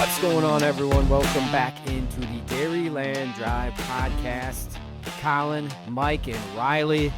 What's going on, everyone? Welcome back into the Dairyland Drive podcast. Collin, Mike, and Riley.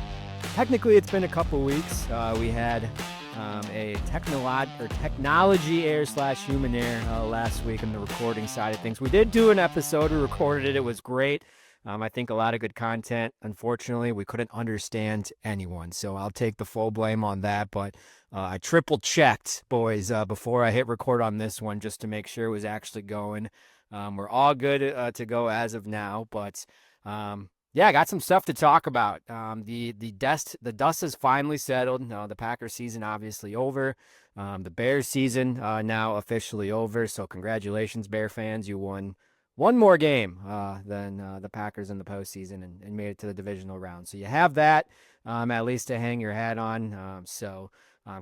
Technically, it's been a couple weeks. We had a technology error/human error last week on the recording side of things. We did do an episode. We recorded it. It was great. I think a lot of good content. Unfortunately, we couldn't understand anyone, so I'll take the full blame on that. But I triple checked, boys, before I hit record on this one just to make sure it was actually going. We're all good to go as of now, but yeah, I got some stuff to talk about. The dust has finally settled. The Packers season obviously over. The Bears season now officially over. So congratulations, Bear fans. You won one more game than the Packers in the postseason and made it to the divisional round. So you have that at least to hang your hat on.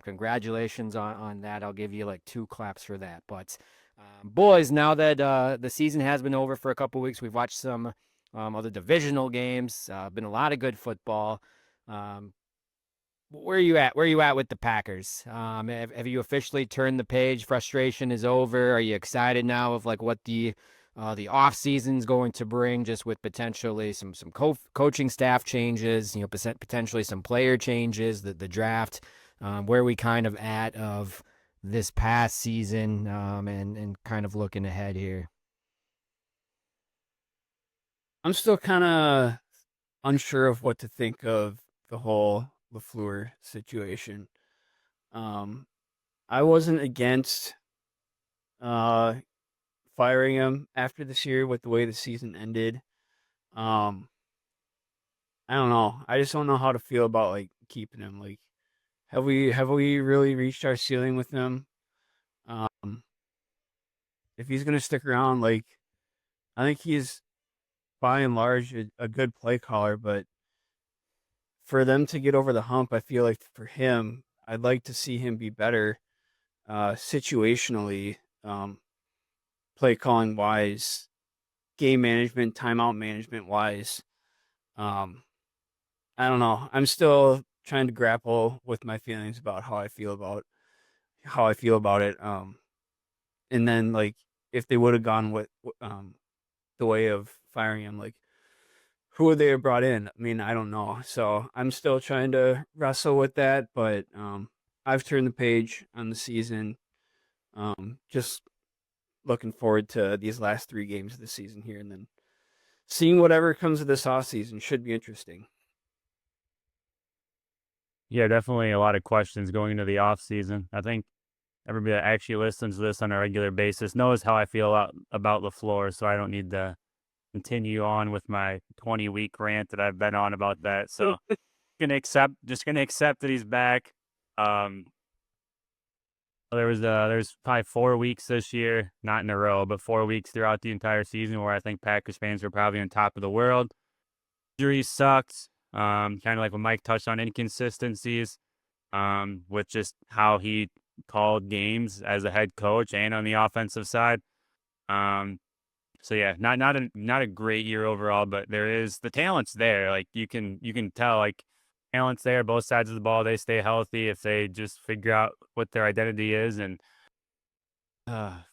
Congratulations on that. I'll give you like 2 claps for that. But boys, now that the season has been over for a couple weeks, we've watched some other divisional games. Been a lot of good football. Where are you at? Where are you at with the Packers? Have you officially turned the page? Frustration is over. Are you excited now of like what the offseason is going to bring, just with potentially some coaching staff changes, potentially some player changes, the draft, where we kind of at of this past season, and kind of looking ahead here? I'm still kind of unsure of what to think of the whole LaFleur situation. I wasn't against firing him after this year with the way the season ended. I don't know. I just don't know how to feel about like keeping him. Like, have we really reached our ceiling with him? If he's gonna stick around, like, I think he's by and large a good play caller, but for them to get over the hump, I feel like for him, I'd like to see him be better situationally, play calling wise, game management, timeout management wise. Um, I don't know. I'm still trying to grapple with my feelings about how I feel about it. And then like if they would have gone with the way of firing him, like who would they have brought in? I mean, I don't know. So I'm still trying to wrestle with that, but I've turned the page on the season. Just looking forward to these last 3 games of the season here, and then seeing whatever comes of this offseason should be interesting. Yeah, definitely a lot of questions going into the offseason. I think everybody that actually listens to this on a regular basis knows how I feel about LaFleur, so I don't need to continue on with my 20-week rant that I've been on about that. So just gonna accept that he's back. There's probably 4 weeks this year, not in a row, but 4 weeks throughout the entire season where I think Packers fans were probably on top of the world. Injuries sucked. Kind of like what Mike touched on, inconsistencies with just how he called games as a head coach and on the offensive side. So yeah, not a great year overall, but the talent's there. Like you can tell, like talent's there, both sides of the ball. They stay healthy if they just figure out what their identity is and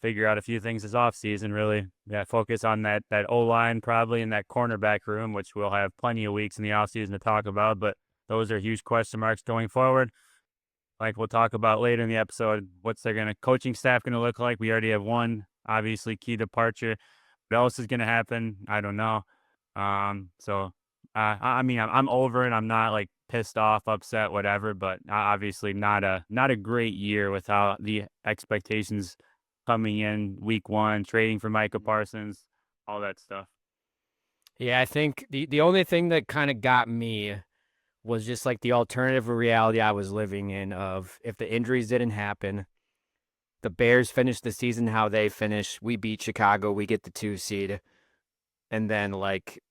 figure out a few things this offseason, really. Yeah, focus on that O-line probably in that cornerback room, which we'll have plenty of weeks in the offseason to talk about, but those are huge question marks going forward. Like we'll talk about later in the episode, what's their coaching staff going to look like? We already have one, obviously, key departure. What else is going to happen? I don't know. I mean, I'm over it. I'm not like pissed off, upset, whatever, but obviously not a great year with how the expectations coming in week 1, trading for Micah Parsons, all that stuff. Yeah, I think the only thing that kind of got me was just like the alternative reality I was living in of if the injuries didn't happen, the Bears finish the season how they finish, we beat Chicago, we get the 2 seed, and then like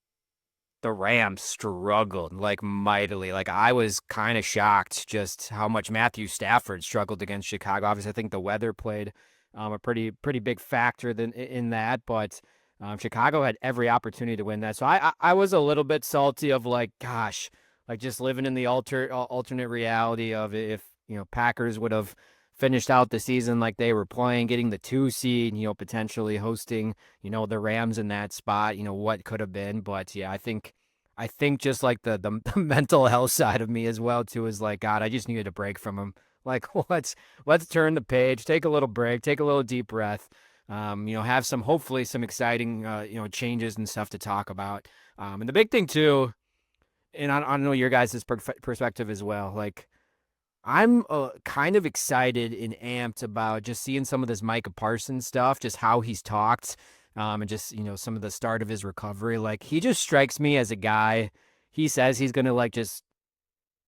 the Rams struggled like mightily. Like I was kind of shocked just how much Matthew Stafford struggled against Chicago. Obviously, I think the weather played a pretty big factor in that, but Chicago had every opportunity to win that. So I was a little bit salty of like, gosh, like just living in the alternate reality of if Packers would have finished out the season like they were playing, getting the 2 seed, potentially hosting, the Rams in that spot, what could have been. But yeah, I think just like the mental health side of me as well too is like, God, I just needed a break from him. Like let's turn the page, take a little break, take a little deep breath. Have hopefully some exciting changes and stuff to talk about. And the big thing too, and I don't know your guys' perspective as well. Like I'm kind of excited and amped about just seeing some of this Micah Parsons stuff, just how he's talked, and just some of the start of his recovery. Like he just strikes me as a guy. He says he's gonna like just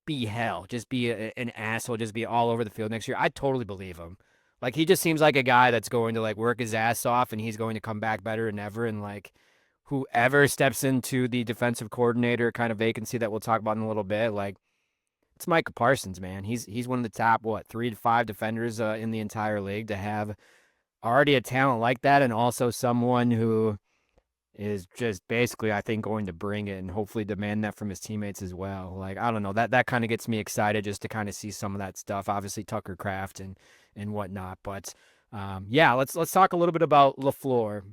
be hell, just be an asshole, just be all over the field next year. I totally believe him. Like he just seems like a guy that's going to like work his ass off, and he's going to come back better than ever. And like whoever steps into the defensive coordinator kind of vacancy that we'll talk about in a little bit, like it's Micah Parsons, man. He's one of the top 3 to 5 defenders in the entire league. To have already a talent like that, and also someone who is just basically, I think, going to bring it and hopefully demand that from his teammates as well. Like I don't know, that kind of gets me excited just to kind of see some of that stuff. Obviously Tucker Kraft and whatnot, but yeah, let's talk a little bit about LaFleur.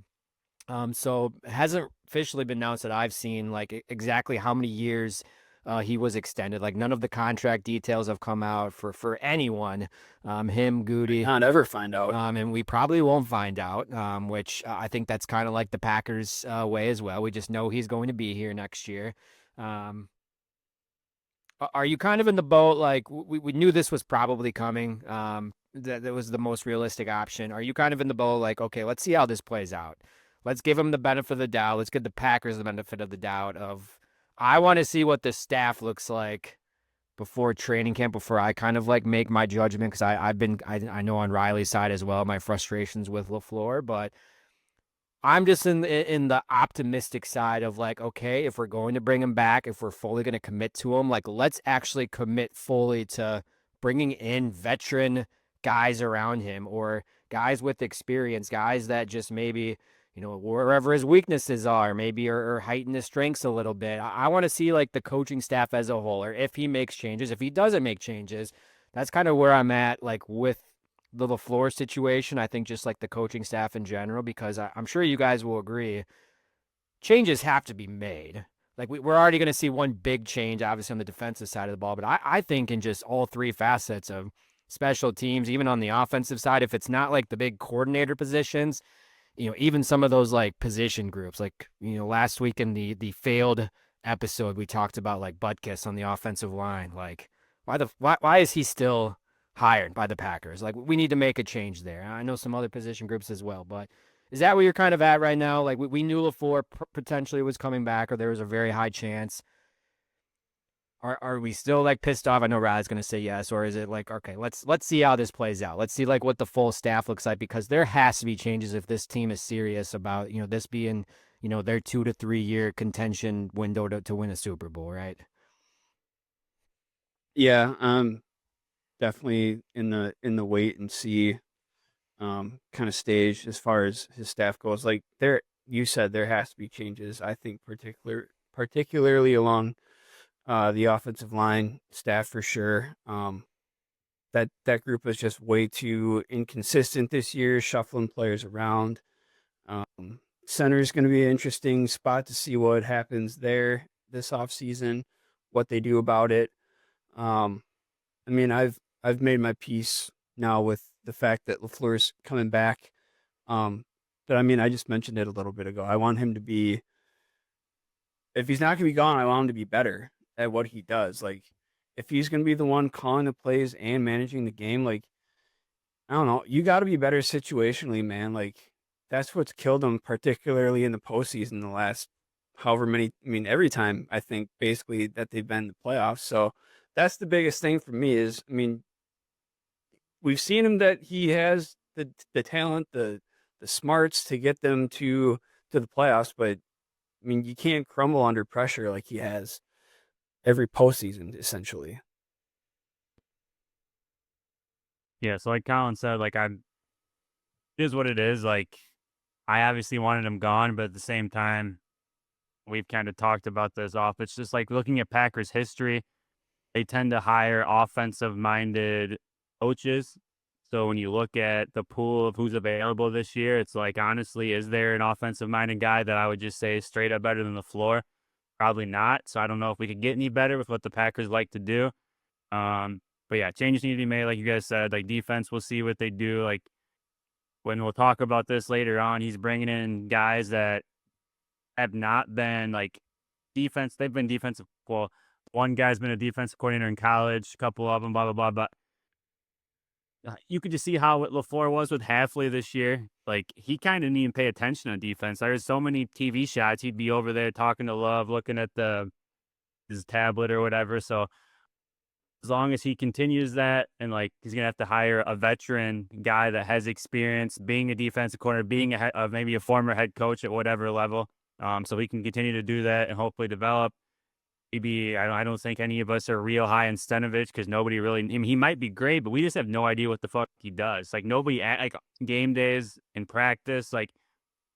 So it hasn't officially been announced that I've seen like exactly how many years he was extended. Like none of the contract details have come out for anyone. Him, Goody. Not ever find out. And we probably won't find out, which I think that's kind of like the Packers way as well. We just know he's going to be here next year. Are you kind of in the boat? Like we knew this was probably coming. That was the most realistic option. Are you kind of in the boat? Like, okay, let's see how this plays out. Let's give him the benefit of the doubt. Let's give the Packers the benefit of the doubt of, I want to see what the staff looks like before training camp, before I kind of like make my judgment. Cause I know on Riley's side as well, my frustrations with LaFleur, but I'm just in the optimistic side of like, okay, if we're going to bring him back, if we're fully going to commit to him, like let's actually commit fully to bringing in veteran guys around him, or guys with experience, guys that just maybe, wherever his weaknesses are, maybe or heighten his strengths a little bit. I want to see like the coaching staff as a whole, or if he makes changes, if he doesn't make changes, that's kind of where I'm at, like with the LaFleur situation. I think just like the coaching staff in general, because I'm sure you guys will agree, changes have to be made. Like we're already going to see one big change, obviously on the defensive side of the ball, but I think in just all three facets of special teams, even on the offensive side, if it's not like the big coordinator positions, even some of those like position groups, like, last week in the failed episode, we talked about like Butkus on the offensive line. Like why is he still hired by the Packers? Like we need to make a change there. I know some other position groups as well, but is that where you're kind of at right now? Like we knew LaFleur potentially was coming back, or there was a very high chance. Are we still like pissed off? I know Riley's going to say yes, or is it like, okay, let's see how this plays out. Let's see like what the full staff looks like, because there has to be changes if this team is serious about, this being, their 2 to 3 year contention window to win a Super Bowl, right? Yeah, definitely in the wait and see kind of stage as far as his staff goes. Like you said, there has to be changes. I think particularly along the offensive line staff for sure. That group was just way too inconsistent this year, shuffling players around. Center is going to be an interesting spot to see what happens there this offseason, what they do about it. I mean, I've made my peace now with the fact that LaFleur's coming back. But I mean, I just mentioned it a little bit ago. I want him to be, if he's not going to be gone, I want him to be better at what he does. Like, if he's going to be the one calling the plays and managing the game, like, I don't know, you got to be better situationally, man. Like, that's what's killed him, particularly in the postseason the last however many, I mean, every time I think basically that they've been in the playoffs. So that's the biggest thing for me is, I mean, we've seen him that he has the talent, the smarts to get them to the playoffs, but I mean, you can't crumble under pressure like he has every postseason, essentially. Yeah, so like Collin said, like it is what it is. Like I obviously wanted him gone, but at the same time, we've kind of talked about this off. It's just like looking at Packers history, they tend to hire offensive minded coaches. So when you look at the pool of who's available this year, it's like, honestly, is there an offensive-minded guy that I would just say is straight up better than LaFleur? Probably not. So I don't know if we could get any better with what the Packers like to do. But yeah, changes need to be made, like you guys said. Like defense, we'll see what they do. Like when we'll talk about this later on, he's bringing in guys that have not been like defense. They've been defensive. Well, one guy's been a defensive coordinator in college, a couple of them, blah, blah, blah. But you could just see how what LaFleur was with Hafley this year. Like, he kind of didn't even pay attention on defense. There's so many TV shots. He'd be over there talking to Love, looking at his tablet or whatever. So as long as he continues that, and like he's gonna have to hire a veteran guy that has experience being a defensive coordinator, being maybe a former head coach at whatever level, so he can continue to do that and hopefully develop. Maybe I don't think any of us are real high in Stenovich because nobody really. I mean, he might be great, but we just have no idea what the fuck he does. Like nobody like game days in practice. Like,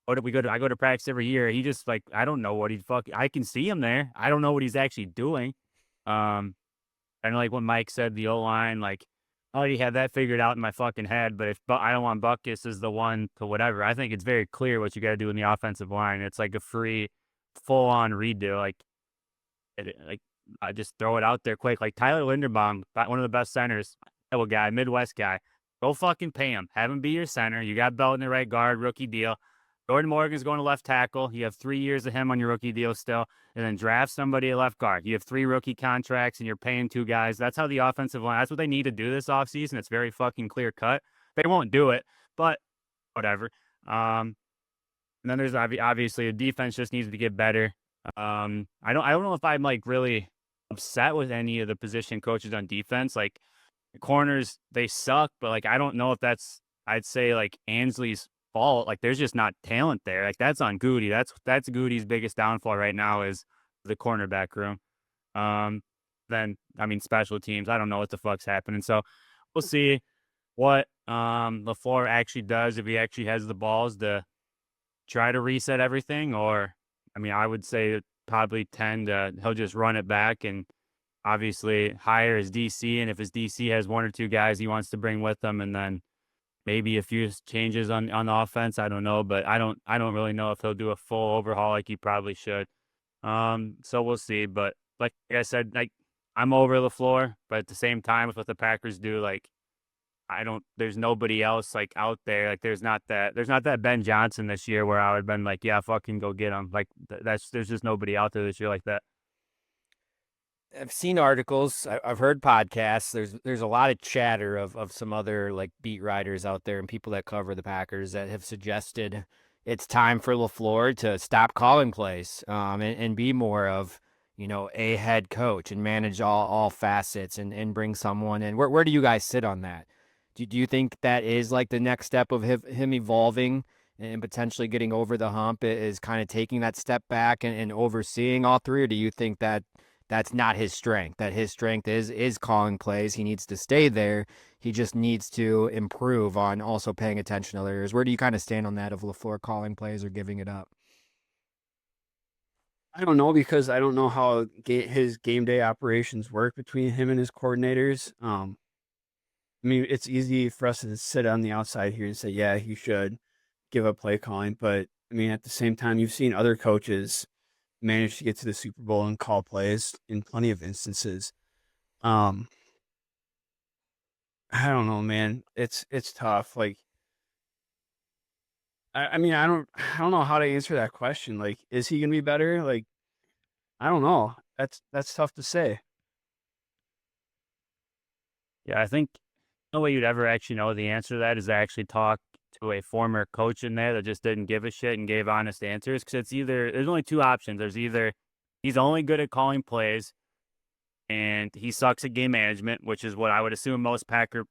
I go to practice every year. He just like I don't know what he's I can see him there. I don't know what he's actually doing. And like what Mike said, the O-line, like, I already had that figured out in my fucking head. But I don't want Butkus as the one to whatever. I think it's very clear what you got to do in the offensive line. It's like a free, full-on redo. Like I just throw it out there quick. Like Tyler Linderbaum, one of the best centers, Iowa guy, Midwest guy. Go fucking pay him. Have him be your center. You got Belton at right guard, rookie deal. Jordan Morgan's going to left tackle. You have 3 years of him on your rookie deal still. And then draft somebody at left guard. You have 3 rookie contracts and you're paying 2 guys. That's how the offensive line, that's what they need to do this offseason. It's very fucking clear cut. They won't do it, but whatever. And then there's obviously the defense just needs to get better. I don't know if I'm like really upset with any of the position coaches on defense. Like the corners, they suck, but like I don't know if I'd say like Ansley's fault. Like there's just not talent there. Like that's on Goody. That's Goody's biggest downfall right now is the cornerback room. Then I mean special teams. I don't know what the fuck's happening. So we'll see what LaFleur actually does, if he actually has the balls to try to reset everything. Or I mean, I would say probably he'll just run it back and obviously hire his DC. And if his DC has 1 or 2 guys he wants to bring with him, and then maybe a few changes on the offense. I don't know, but I don't really know if he'll do a full overhaul like he probably should. So we'll see. But like I said, like I'm over LaFleur, but at the same time, with what the Packers do, like there's nobody else like out there. Like there's not that Ben Johnson this year where I would have been like, yeah, fucking go get him. Like there's just nobody out there this year like that. I've seen articles. I've heard podcasts. There's a lot of chatter of some other like beat writers out there and people that cover the Packers that have suggested it's time for LaFleur to stop calling plays, and be more of, a head coach and manage all facets and bring someone in. Where do you guys sit on that? Do you think that is like the next step of him evolving and potentially getting over the hump, is kind of taking that step back and overseeing all 3? Or do you think that that's not his strength, that his strength is calling plays? He needs to stay there. He just needs to improve on also paying attention to other areas. Where do you kind of stand on that of LaFleur calling plays or giving it up? I don't know, because I don't know how his game day operations work between him and his coordinators. I mean, it's easy for us to sit on the outside here and say, yeah, he should give up play calling. But I mean, at the same time, you've seen other coaches manage to get to the Super Bowl and call plays in plenty of instances. I don't know, man. It's tough. Like, I mean, I don't know how to answer that question. Like, is he gonna be better? Like, I don't know. That's tough to say. Yeah, I think no way you'd ever actually know the answer to that is to actually talk to a former coach in there that just didn't give a shit and gave honest answers. Because there's only 2 options. There's either he's only good at calling plays and he sucks at game management, which is what I would assume most Packers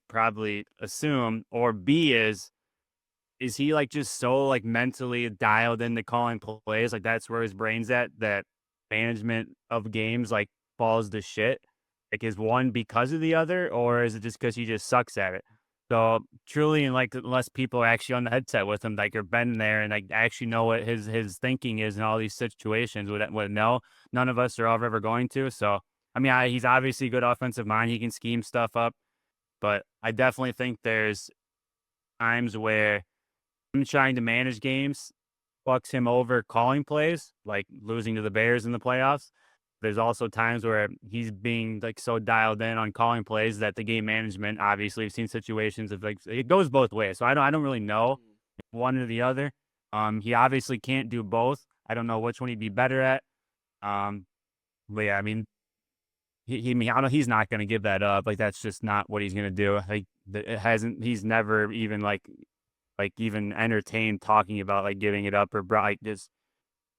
probably assume, or B is he like just so like mentally dialed into calling plays, like that's where his brain's at, that management of games like falls to shit. Like, is one because of the other, or is it just because he just sucks at it? So truly, and like unless people are actually on the headset with him, like, are been there and like actually know what his thinking is in all these situations, would know. None of us are ever going to. So I mean, he's obviously a good offensive mind. He can scheme stuff up, but I definitely think there's times where him trying to manage games fucks him over calling plays, like losing to the Bears in the playoffs. There's also times where he's being like so dialed in on calling plays that the game management, obviously, we've seen situations of like it goes both ways. So I don't really know one or the other. He obviously can't do both. I don't know which one he'd be better at. But yeah, I mean, I don't, he's not going to give that up. Like that's just not what he's going to do. Like it hasn't. He's never even like even entertained talking about like giving it up or like just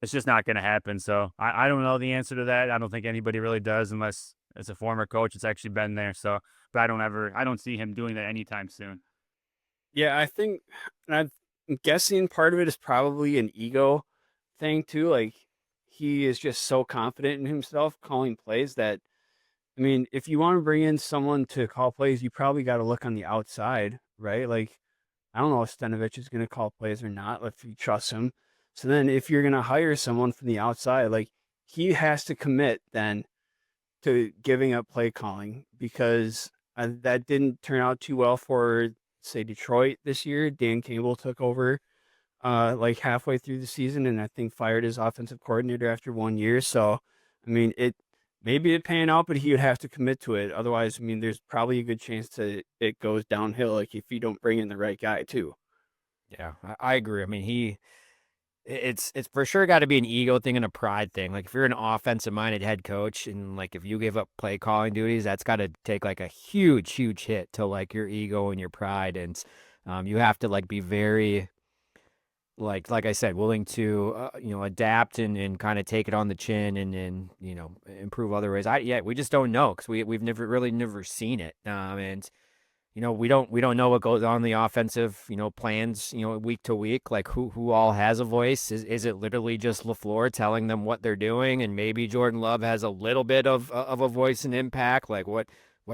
it's just not going to happen. So I don't know the answer to that. I don't think anybody really does unless it's a former coach that's actually been there. So, but I don't see him doing that anytime soon. Yeah, I think, and I'm guessing part of it is probably an ego thing too. Like he is just so confident in himself calling plays that, I mean, if you want to bring in someone to call plays, you probably got to look on the outside, right? Like, I don't know if Stenovich is going to call plays or not, if you trust him. So then if you're going to hire someone from the outside, like he has to commit then to giving up play calling because that didn't turn out too well for, say, Detroit this year. Dan Campbell took over like halfway through the season and I think fired his offensive coordinator after 1 year. So, I mean, maybe it paying out, but he would have to commit to it. Otherwise, I mean, there's probably a good chance that it goes downhill, like if you don't bring in the right guy too. Yeah, I agree. I mean, it's for sure got to be an ego thing and a pride thing. Like if you're an offensive minded head coach and like if you give up play calling duties, that's got to take like a huge hit to like your ego and your pride, and you have to like be very like I said, willing to adapt and kind of take it on the chin and improve other ways. We just don't know because we've never seen it, and we don't know what goes on in the offensive, plans, week to week, like who all has a voice. Is it literally just LaFleur telling them what they're doing? And maybe Jordan Love has a little bit of a voice and impact. Like what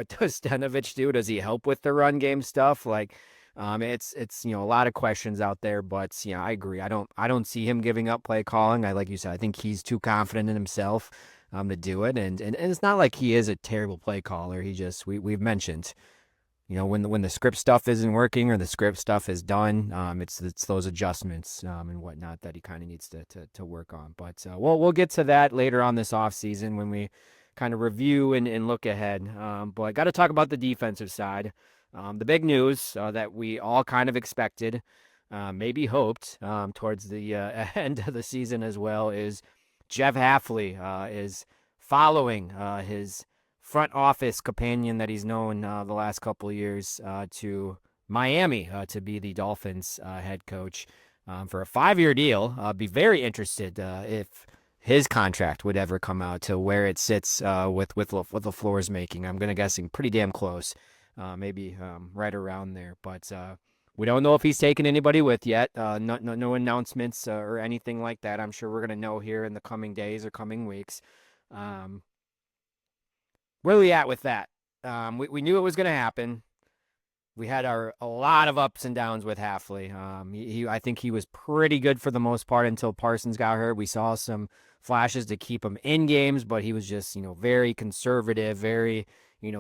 does Stenovich do? Does he help with the run game stuff? Like, it's a lot of questions out there, but I agree. I don't see him giving up play calling. Like you said, I think he's too confident in himself, to do it. And it's not like he is a terrible play caller. He just, we've mentioned, when the script stuff isn't working or the script stuff is done, it's those adjustments and whatnot that he kind of needs to work on. But we'll get to that later on this offseason when we kind of review and look ahead. But I got to talk about the defensive side. The big news that we all kind of expected, maybe hoped towards the end of the season as well, is Jeff Hafley is following his front office companion that he's known the last couple of years to Miami to be the Dolphins head coach for a 5-year deal. Be very interested if his contract would ever come out to where it sits with what LaFleur's making. I'm gonna guessing pretty damn close, maybe right around there. But we don't know if he's taken anybody with yet. No announcements or anything like that. I'm sure we're gonna know here in the coming days or coming weeks. Where are we at with that? We knew it was going to happen. We had a lot of ups and downs with Hafley. I think he was pretty good for the most part until Parsons got hurt. We saw some flashes to keep him in games, but he was just, very conservative, very,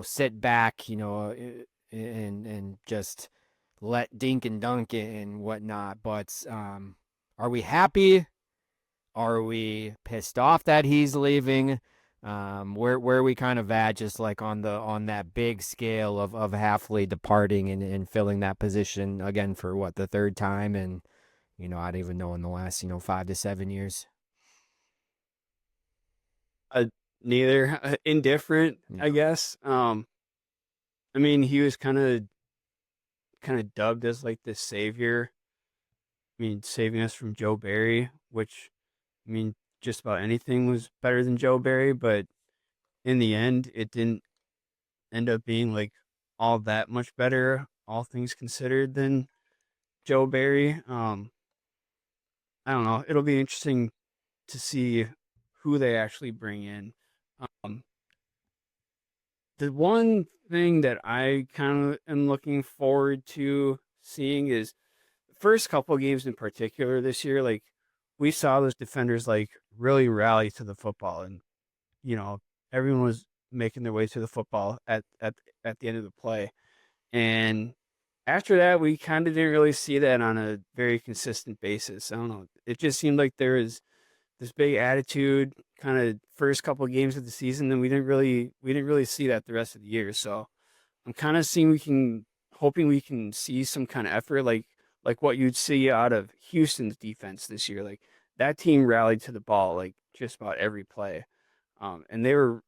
sit back, and just let dink and dunk and whatnot. But are we happy? Are we pissed off that he's leaving? Where are we kind of at, just like on that big scale of Hafley departing and filling that position again for what, the third time, and I don't even know, in the last 5 to 7 years. Neither. Indifferent, Yeah. I guess. I mean, he was kind of dubbed as like the savior. I mean, saving us from Joe Barry, which, I mean, just about anything was better than Joe Barry, but in the end, it didn't end up being like all that much better, all things considered, than Joe Barry. I don't know. It'll be interesting to see who they actually bring in. Um, the one thing that I kind of am looking forward to seeing is the first couple of games in particular this year. Like we saw those defenders like really rally to the football, and you know everyone was making their way to the football at the end of the play. And after that, we kind of didn't really see that on a very consistent basis. I don't know. It just seemed like there was this big attitude kind of first couple of games of the season, and we didn't really see that the rest of the year. So I'm kind of hoping we can see some kind of effort, like what you'd see out of Houston's defense this year. Like that team rallied to the ball like just about every play, and they were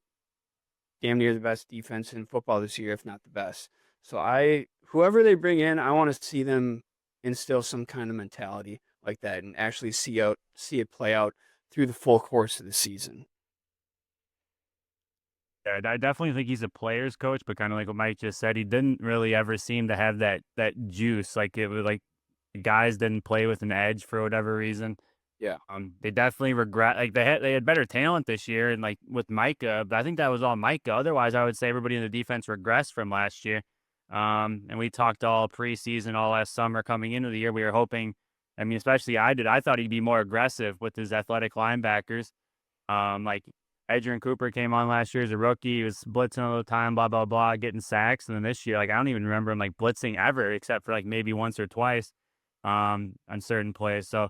damn near the best defense in football this year, if not the best. So whoever they bring in, I want to see them instill some kind of mentality like that and actually see it play out through the full course of the season. Yeah, I definitely think he's a player's coach, but kind of like what Mike just said, he didn't really ever seem to have that juice. Like it was like the guys didn't play with an edge for whatever reason. Yeah. They definitely regret, like they had better talent this year, and like with Micah, but I think that was all Micah. Otherwise, I would say everybody in the defense regressed from last year. And we talked all preseason, all last summer coming into the year. We were hoping, I mean, especially I did. I thought he'd be more aggressive with his athletic linebackers. Like Adrian Cooper came on last year as a rookie. He was blitzing all the time, blah blah blah, getting sacks. And then this year, like I don't even remember him like blitzing ever, except for like maybe once or twice, on certain plays. So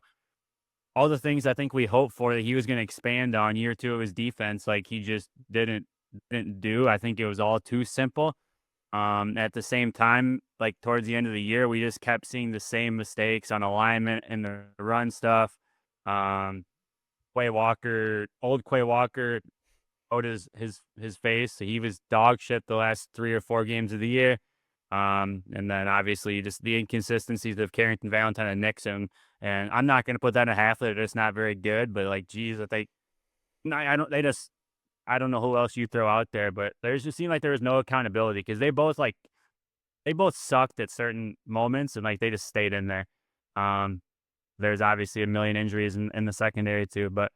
all the things I think we hoped for that he was going to expand on year two of his defense, like he just didn't do. I think it was all too simple. At the same time, like towards the end of the year, we just kept seeing the same mistakes on alignment and the run stuff. Um, Quay Walker owed his face. So he was dog shit the last 3 or 4 games of the year. And then obviously just the inconsistencies of Carrington Valentine and Nixon. And I'm not going to put that in half. They're just not very good. But like, geez, I don't know who else you throw out there. But there's just seemed like there was no accountability because they both sucked at certain moments and like they just stayed in there. There's obviously a million injuries in the secondary too, but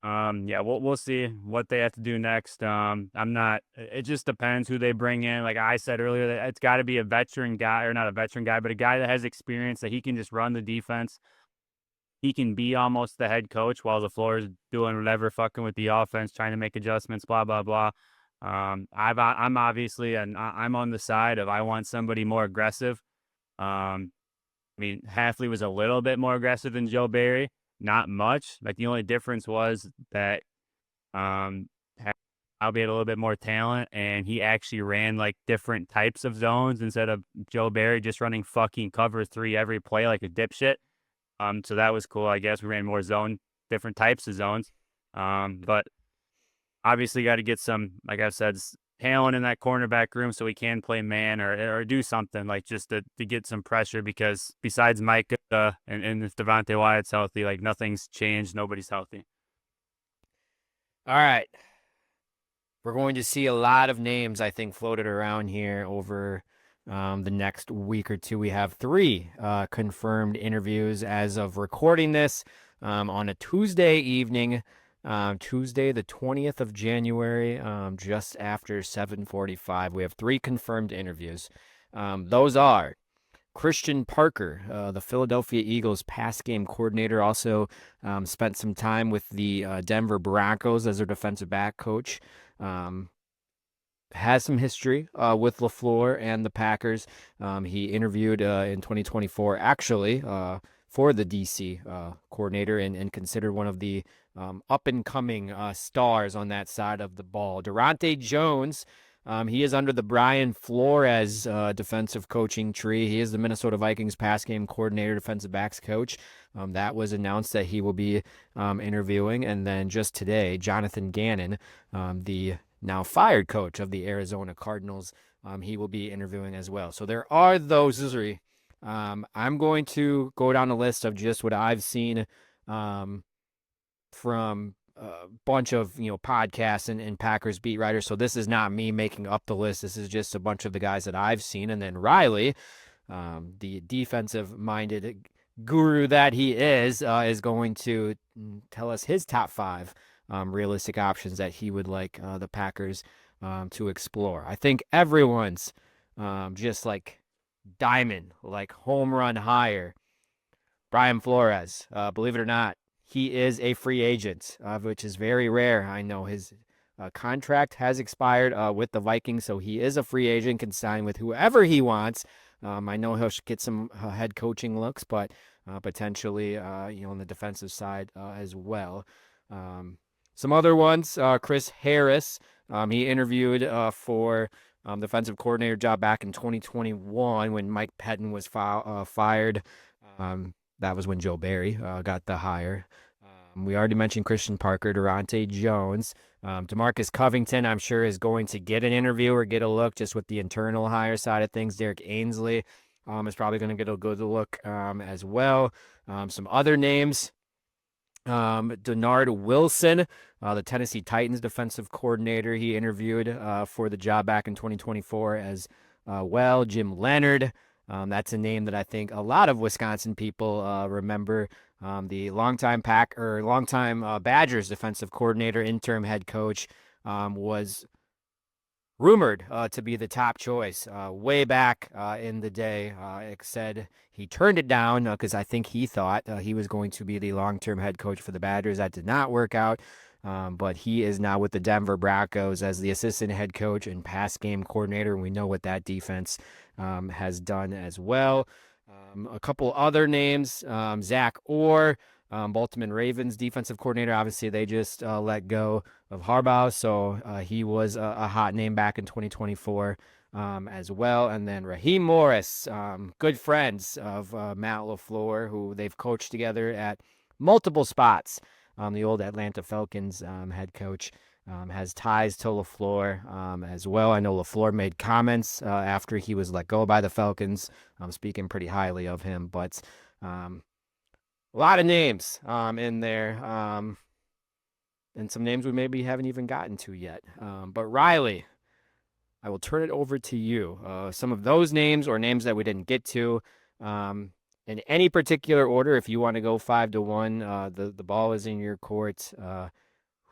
yeah, we'll see what they have to do next. It just depends who they bring in. Like I said earlier, that it's got to be a veteran guy, or not a veteran guy, but a guy that has experience, that he can just run the defense. He can be almost the head coach while LaFleur is doing whatever, fucking with the offense, trying to make adjustments, blah blah blah. I'm obviously, and I'm on the side of I want somebody more aggressive. I mean, Hafley was a little bit more aggressive than Joe Barry, not much. Like the only difference was that Hafley had a little bit more talent, and he actually ran like different types of zones instead of Joe Barry just running fucking cover 3 every play like a dipshit. So that was cool. I guess we ran more different types of zones. But obviously got to get some, like I said, talent in that cornerback room so we can play man or do something like just to get some pressure, because besides Micah and if Devontae Wyatt's healthy, like nothing's changed. Nobody's healthy. All right. We're going to see a lot of names, I think, floated around here over the next week or two. We have 3 confirmed interviews as of recording this on a Tuesday evening, Tuesday the 20th of January, just after 7:45. We have 3 confirmed interviews. Those are Christian Parker, the Philadelphia Eagles pass game coordinator, also spent some time with the Denver Broncos as their defensive back coach. Has some history with LaFleur and the Packers. He interviewed in 2024, actually, for the DC coordinator and considered one of the up-and-coming stars on that side of the ball. Durante Jones, he is under the Brian Flores defensive coaching tree. He is the Minnesota Vikings pass game coordinator, defensive backs coach. That was announced that he will be interviewing. And then just today, Jonathan Gannon, the now fired coach of the Arizona Cardinals, he will be interviewing as well. So there are those 3. I'm going to go down a list of just what I've seen from a bunch of podcasts and Packers beat writers. So this is not me making up the list. This is just a bunch of the guys that I've seen. And then Riley, the defensive-minded guru that he is going to tell us his top 5 realistic options that he would like the Packers to explore. I think everyone's just like diamond, like home run hire. Brian Flores, believe it or not, he is a free agent, which is very rare. I know his contract has expired with the Vikings, so he is a free agent, can sign with whoever he wants. I know he'll get some head coaching looks, but potentially, on the defensive side as well. Some other ones, Chris Harris. He interviewed for defensive coordinator job back in 2021 when Mike Pettin was fired. That was when Joe Barry got the hire. We already mentioned Christian Parker, Durante Jones. DeMarcus Covington, I'm sure, is going to get an interview or get a look just with the internal hire side of things. Derek Ainsley is probably going to get a good look as well. Some other names. Denard Wilson, the Tennessee Titans defensive coordinator. He interviewed for the job back in 2024 as well. Jim Leonard. That's a name that I think a lot of Wisconsin people remember. The longtime Badgers defensive coordinator, interim head coach, was rumored to be the top choice way back in the day. Said he turned it down because I think he thought he was going to be the long-term head coach for the Badgers. That did not work out, but he is now with the Denver Broncos as the assistant head coach and pass game coordinator, and we know what that defense has done as well. A couple other names, Zach Orr, Baltimore Ravens defensive coordinator. Obviously, they just let go of Harbaugh, so he was a hot name back in 2024 as well. And then Raheem Morris, good friends of Matt LaFleur, who they've coached together at multiple spots. The old Atlanta Falcons head coach has ties to LaFleur as well. I know LaFleur made comments after he was let go by the Falcons, speaking pretty highly of him, but a lot of names in there, and some names we maybe haven't even gotten to yet. But Riley, I will turn it over to you. Some of those names or names that we didn't get to, in any particular order, if you want to go 5-1, the ball is in your court.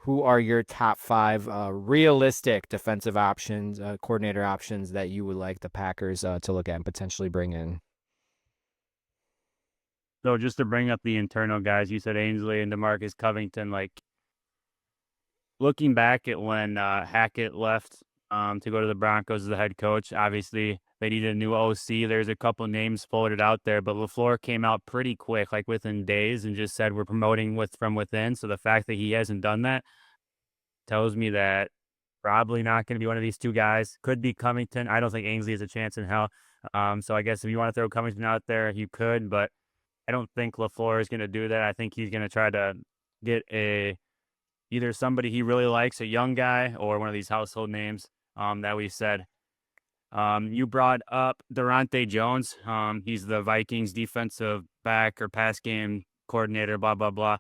Who are your top 5 realistic defensive options, coordinator options that you would like the Packers to look at and potentially bring in? So just to bring up the internal guys, you said Ainsley and DeMarcus Covington. Like, looking back at when Hackett left to go to the Broncos as the head coach, obviously they needed a new OC. There's a couple names floated out there, but LaFleur came out pretty quick, like within days, and just said we're promoting from within. So the fact that he hasn't done that tells me that probably not going to be one of these two guys. Could be Covington. I don't think Ainsley has a chance in hell. So I guess if you want to throw Covington out there, you could, but I don't think LaFleur is going to do that. I think he's going to try to get either somebody he really likes, a young guy, or one of these household names that we said. You brought up Durante Jones. He's the Vikings defensive back or pass game coordinator, blah, blah, blah.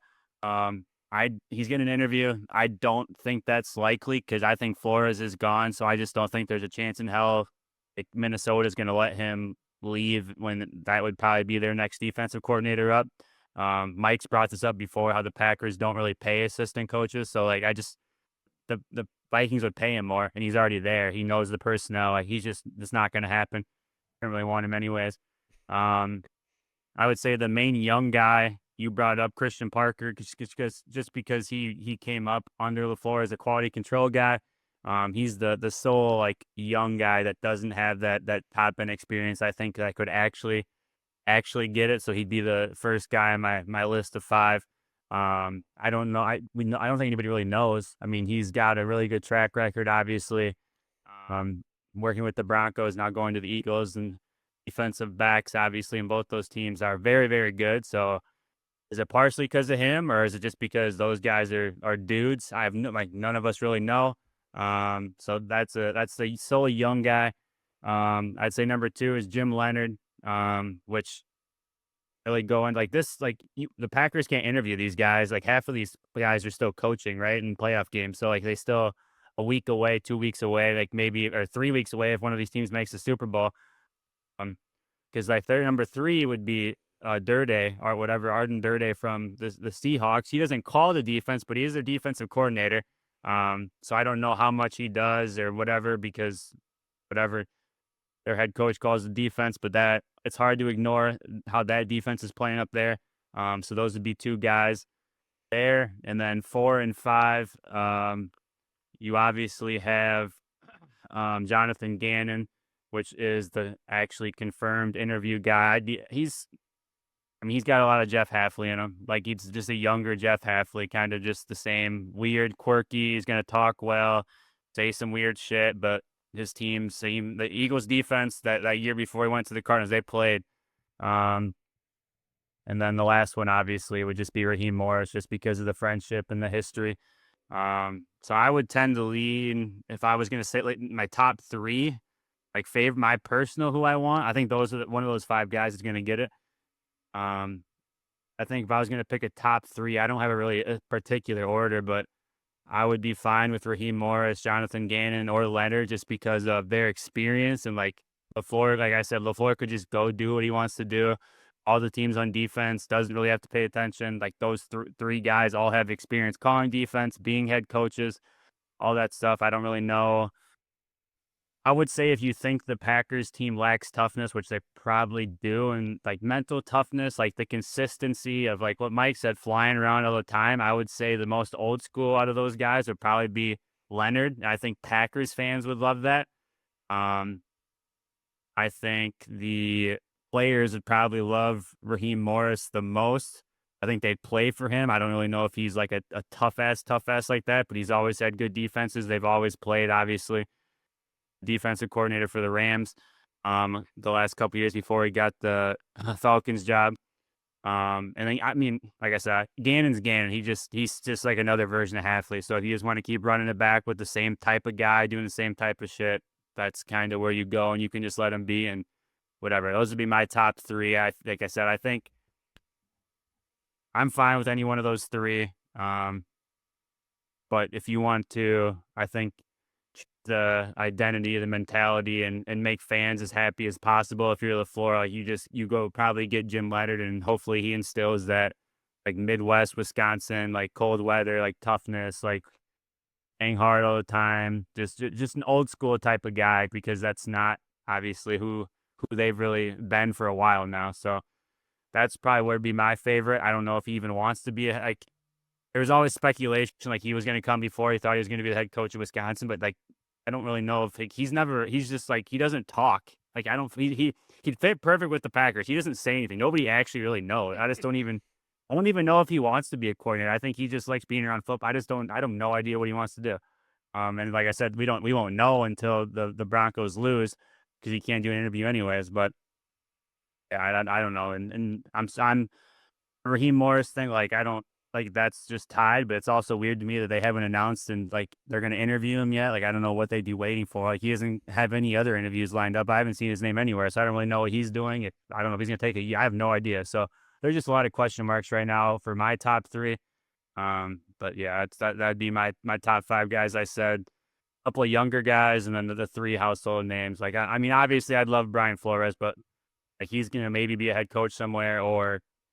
He's getting an interview. I don't think that's likely because I think Flores is gone, so I just don't think there's a chance in hell Minnesota's going to let him leave when that would probably be their next defensive coordinator up. Mike's brought this up before, how the Packers don't really pay assistant coaches. So like, the Vikings would pay him more, and he's already there. He knows the personnel. Like, it's not going to happen. I don't really want him anyways. I would say the main young guy you brought up, Christian Parker, just because he came up under LaFleur as a quality control guy. He's the sole like young guy that doesn't have that top end experience. I think that could actually get it. So he'd be the first guy on my list of 5. I don't know. I don't think anybody really knows. I mean, he's got a really good track record, obviously. Working with the Broncos, now going to the Eagles, and defensive backs, obviously, in both those teams are very, very good. So is it partially because of him, or is it just because those guys are dudes? I have none of us really know. So that's the sole young guy. I'd say number 2 is Jim Leonard, which really going like this, the Packers can't interview these guys. Like, half of these guys are still coaching, right, in playoff games. So like, they still a week away, 2 weeks away, like maybe, or 3 weeks away if one of these teams makes the Super Bowl. Because like their number 3 would be Durde or whatever, Arden Durde from the Seahawks. He doesn't call the defense, but he is their defensive coordinator. So I don't know how much he does or whatever, because whatever their head coach calls the defense, but that it's hard to ignore how that defense is playing up there. So those would be 2 guys there. And then 4 and 5, You obviously have Jonathan Gannon, which is the actually confirmed interview guy. He's got a lot of Jeff Hafley in him. Like, he's just a younger Jeff Hafley, kind of just the same weird, quirky. He's going to talk well, say some weird shit, but his the Eagles defense that year before he went to the Cardinals, they played. And then the last one, obviously, would just be Raheem Morris, just because of the friendship and the history. So I would tend to lean, if I was going to say like my top three, like my personal who I want, I think one of those five guys is going to get it. I think if I was going to pick a top three, I don't have a particular order, but I would be fine with Raheem Morris, Jonathan Gannon, or Leonard, just because of their experience. And like LaFleur, like I said, LaFleur could just go do what he wants to do. All the teams on defense doesn't really have to pay attention. Like, those three guys all have experience calling defense, being head coaches, all that stuff. I don't really know. I would say if you think the Packers team lacks toughness, which they probably do, and like mental toughness, like the consistency of like what Mike said, flying around all the time, I would say the most old school out of those guys would probably be Leonard. I think Packers fans would love that. I think the players would probably love Raheem Morris the most. I think they'd play for him. I don't really know if he's like a tough ass like that, but he's always had good defenses. They've always played, obviously. Defensive coordinator for the Rams the last couple years before he got the Falcons job. And then, I mean, like I said, Gannon's Gannon. He's just like another version of Hafley. So if you just want to keep running it back with the same type of guy doing the same type of shit, that's kind of where you go, and you can just let him be and whatever. Those would be my top three. Like I said, I think I'm fine with any one of those three. But if you want to, I think the identity, the mentality, and make fans as happy as possible. If you're LaFleur, like you go probably get Jim Leonard, and hopefully he instills that like Midwest Wisconsin, like cold weather, like toughness, like hang hard all the time, just an old school type of guy, because that's not obviously who they've really been for a while now. So that's probably would be my favorite. I don't know if he even wants to be like. There was always speculation like he was going to come before. He thought he was going to be the head coach of Wisconsin, but like I don't really know if he's just like, he doesn't talk. Like, he'd fit perfect with the Packers. He doesn't say anything. Nobody actually really knows. I don't even know if he wants to be a coordinator. I think he just likes being around football. I have no idea what he wants to do. And like I said, we won't know until the Broncos lose, because he can't do an interview anyways. But yeah, I don't know. And I'm Raheem Morris thing. Like, I don't, like, that's just tied, but it's also weird to me that they haven't announced and like they're going to interview him yet. Like, I don't know what they'd be waiting for. Like, he doesn't have any other interviews lined up. I haven't seen his name anywhere, so I don't really know what he's doing. I don't know if he's going to take a year. I have no idea. So there's just a lot of question marks right now for my top three. But yeah, that'd be my top five guys. I said a couple of younger guys, and then the three household names. Like, I mean, obviously I'd love Brian Flores, but like, he's going to maybe be a head coach somewhere,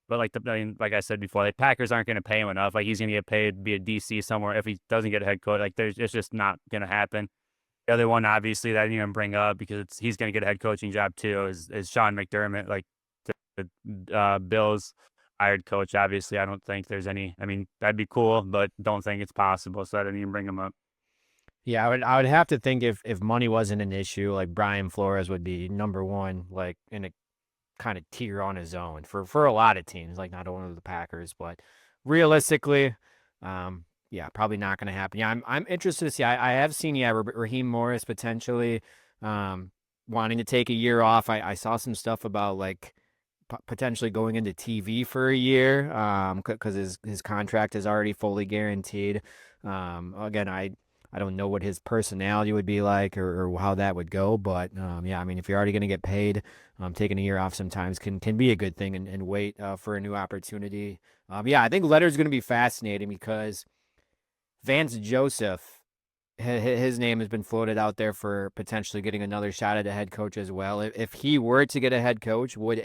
but like I said before, like, Packers aren't going to pay him enough. Like, he's going to get paid to be a DC somewhere if he doesn't get a head coach. Like, it's just not going to happen. The other one, obviously, that I didn't even bring up because he's going to get a head coaching job too, is Sean McDermott, like the Bills hired coach. Obviously, I don't think there's any. I mean, that'd be cool, but don't think it's possible. So I didn't even bring him up. Yeah, I would have to think if money wasn't an issue, like Brian Flores would be number one, like in a kind of tier on his own for a lot of teams, like not only the Packers, but realistically, yeah, probably not going to happen. Yeah, I'm interested to see. I have seen, Raheem Morris potentially wanting to take a year off. I saw some stuff about like potentially going into TV for a year because his contract is already fully guaranteed. Again, I don't know what his personality would be like or how that would go, but yeah, I mean, if you're already going to get paid, taking a year off sometimes can be a good thing and wait for a new opportunity. Yeah, I think Leonard's going to be fascinating because Vance Joseph, his name has been floated out there for potentially getting another shot at a head coach as well. If he were to get a head coach, would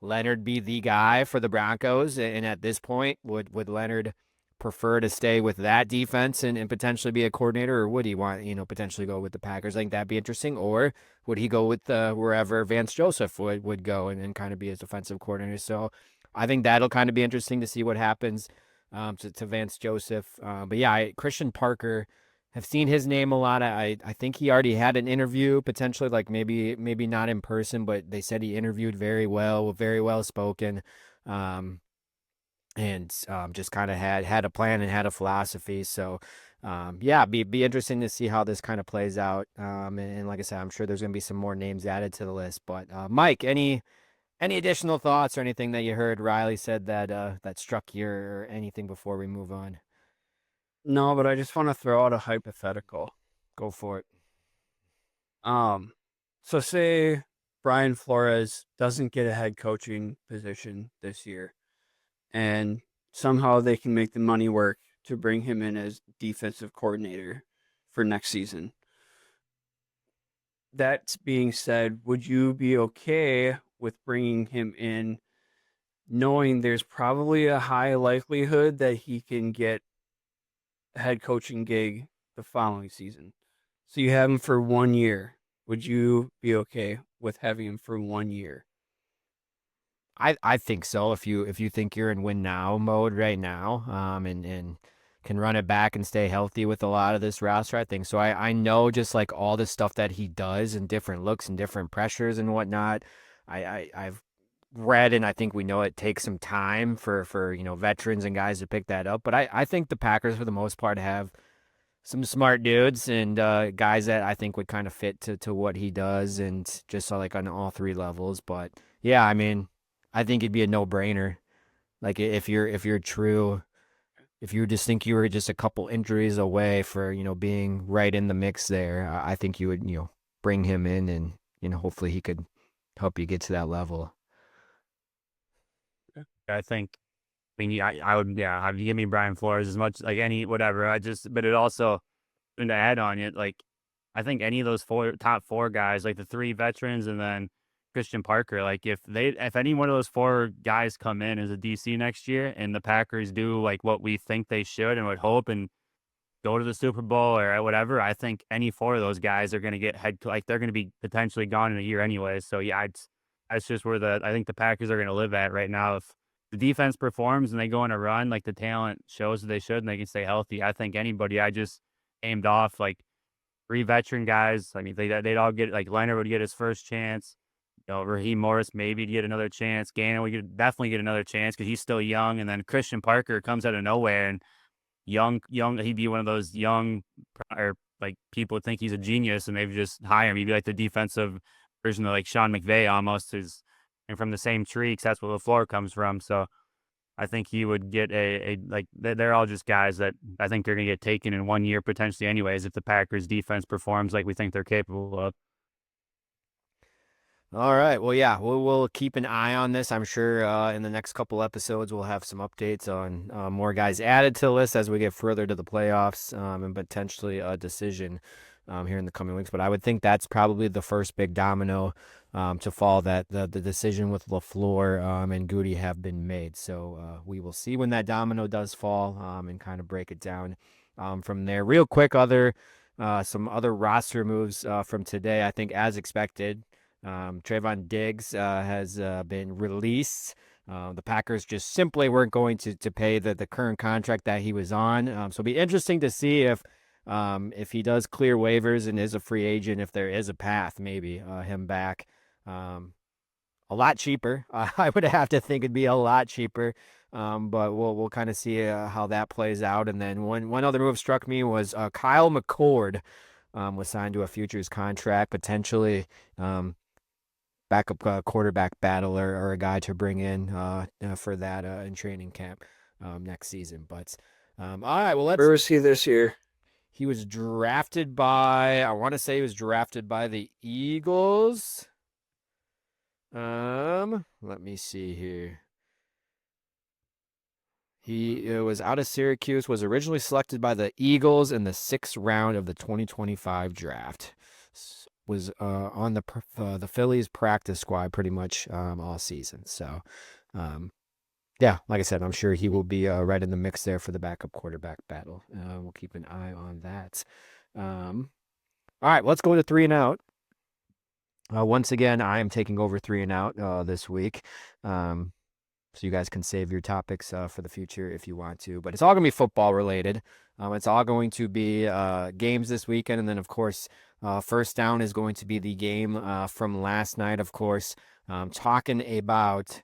Leonard be the guy for the Broncos? And at this point, would Leonard prefer to stay with that defense and potentially be a coordinator, or would he want, potentially go with the Packers? I think that'd be interesting. Or would he go with wherever Vance Joseph would go and kind of be his defensive coordinator? So I think that'll kind of be interesting to see what happens to Vance Joseph. But yeah, Christian Parker have seen his name a lot. I think he already had an interview potentially, like maybe not in person, but they said he interviewed very well spoken, and just kind of had a plan and had a philosophy. So yeah, be interesting to see how this kind of plays out. And like I said, I'm sure there's going to be some more names added to the list. But Mike, any additional thoughts or anything that you heard Riley said that that struck you or anything before we move on? No, but I just want to throw out a hypothetical. Go for it. So say Brian Flores doesn't get a head coaching position this year, and somehow they can make the money work to bring him in as defensive coordinator for next season. That being said, would you be okay with bringing him in knowing there's probably a high likelihood that he can get a head coaching gig the following season? So you have him for 1 year. Would you be okay with having him for 1 year? I think so. If you think you're in win now mode right now, and can run it back and stay healthy with a lot of this roster, I think so. I know just like all the stuff that he does and different looks and different pressures and whatnot. I've read, and I think we know it takes some time for veterans and guys to pick that up. But I think the Packers for the most part have some smart dudes and guys that I think would kind of fit to what he does, and just like on all three levels. But yeah, I mean, I think it'd be a no-brainer. Like if you're true, if you just think you were just a couple injuries away for being right in the mix there, I think you would bring him in, and hopefully he could help you get to that level. I think. I mean, I would, yeah, give me Brian Flores as much like any whatever. But it also, and to add on it, like I think any of those top four guys, like the three veterans and then Christian Parker, like if any one of those four guys come in as a DC next year and the Packers do like what we think they should and would hope and go to the Super Bowl or whatever, I think any four of those guys are going to get they're going to be potentially gone in a year anyway. So yeah, that's just where I think the Packers are going to live at right now. If the defense performs and they go on a run, like the talent shows that they should, and they can stay healthy, I think anybody I just aimed off like three veteran guys. I mean, they'd all get, like Leonard would get his first chance. Raheem Morris maybe get another chance. Gannon would definitely get another chance because he's still young. And then Christian Parker comes out of nowhere and young. He'd be one of those young, or like people would think he's a genius and maybe just hire him. He'd be like the defensive version of like Sean McVay almost, and from the same tree, because that's where LaFleur comes from. So I think he would get they're all just guys that I think they're going to get taken in 1 year potentially anyways if the Packers defense performs like we think they're capable of. All right. Well, yeah, we'll keep an eye on this. I'm sure in the next couple episodes we'll have some updates on more guys added to the list as we get further to the playoffs, and potentially a decision here in the coming weeks. But I would think that's probably the first big domino to fall, that the decision with LaFleur and Goody have been made. So we will see when that domino does fall, and kind of break it down from there. Real quick, some other roster moves from today. I think as expected, Trayvon Diggs has been released. The Packers just simply weren't going to pay the current contract that he was on. So it'll be interesting to see if he does clear waivers and is a free agent, if there is a path, maybe him back. A lot cheaper. I would have to think it'd be a lot cheaper. But we'll kind of see how that plays out. And then one other move struck me was Kyle McCord was signed to a futures contract, potentially backup quarterback battler or a guy to bring in for that in training camp next season. But all right, well, Where was he this year? He was drafted by, I want to say he was drafted by the Eagles. Let me see here. He was out of Syracuse, was originally selected by the Eagles in the 6th round of the 2025 draft. Was on the Phillies practice squad pretty much all season. So, yeah, like I said, I'm sure he will be right in the mix there for the backup quarterback battle. We'll keep an eye on that. All right, let's go to 3 and out. Once again, I am taking over 3 and out this week. So you guys can save your topics for the future if you want to. But it's all going to be football related. It's all going to be games this weekend, and then of course, first down is going to be the game from last night. Of course, talking about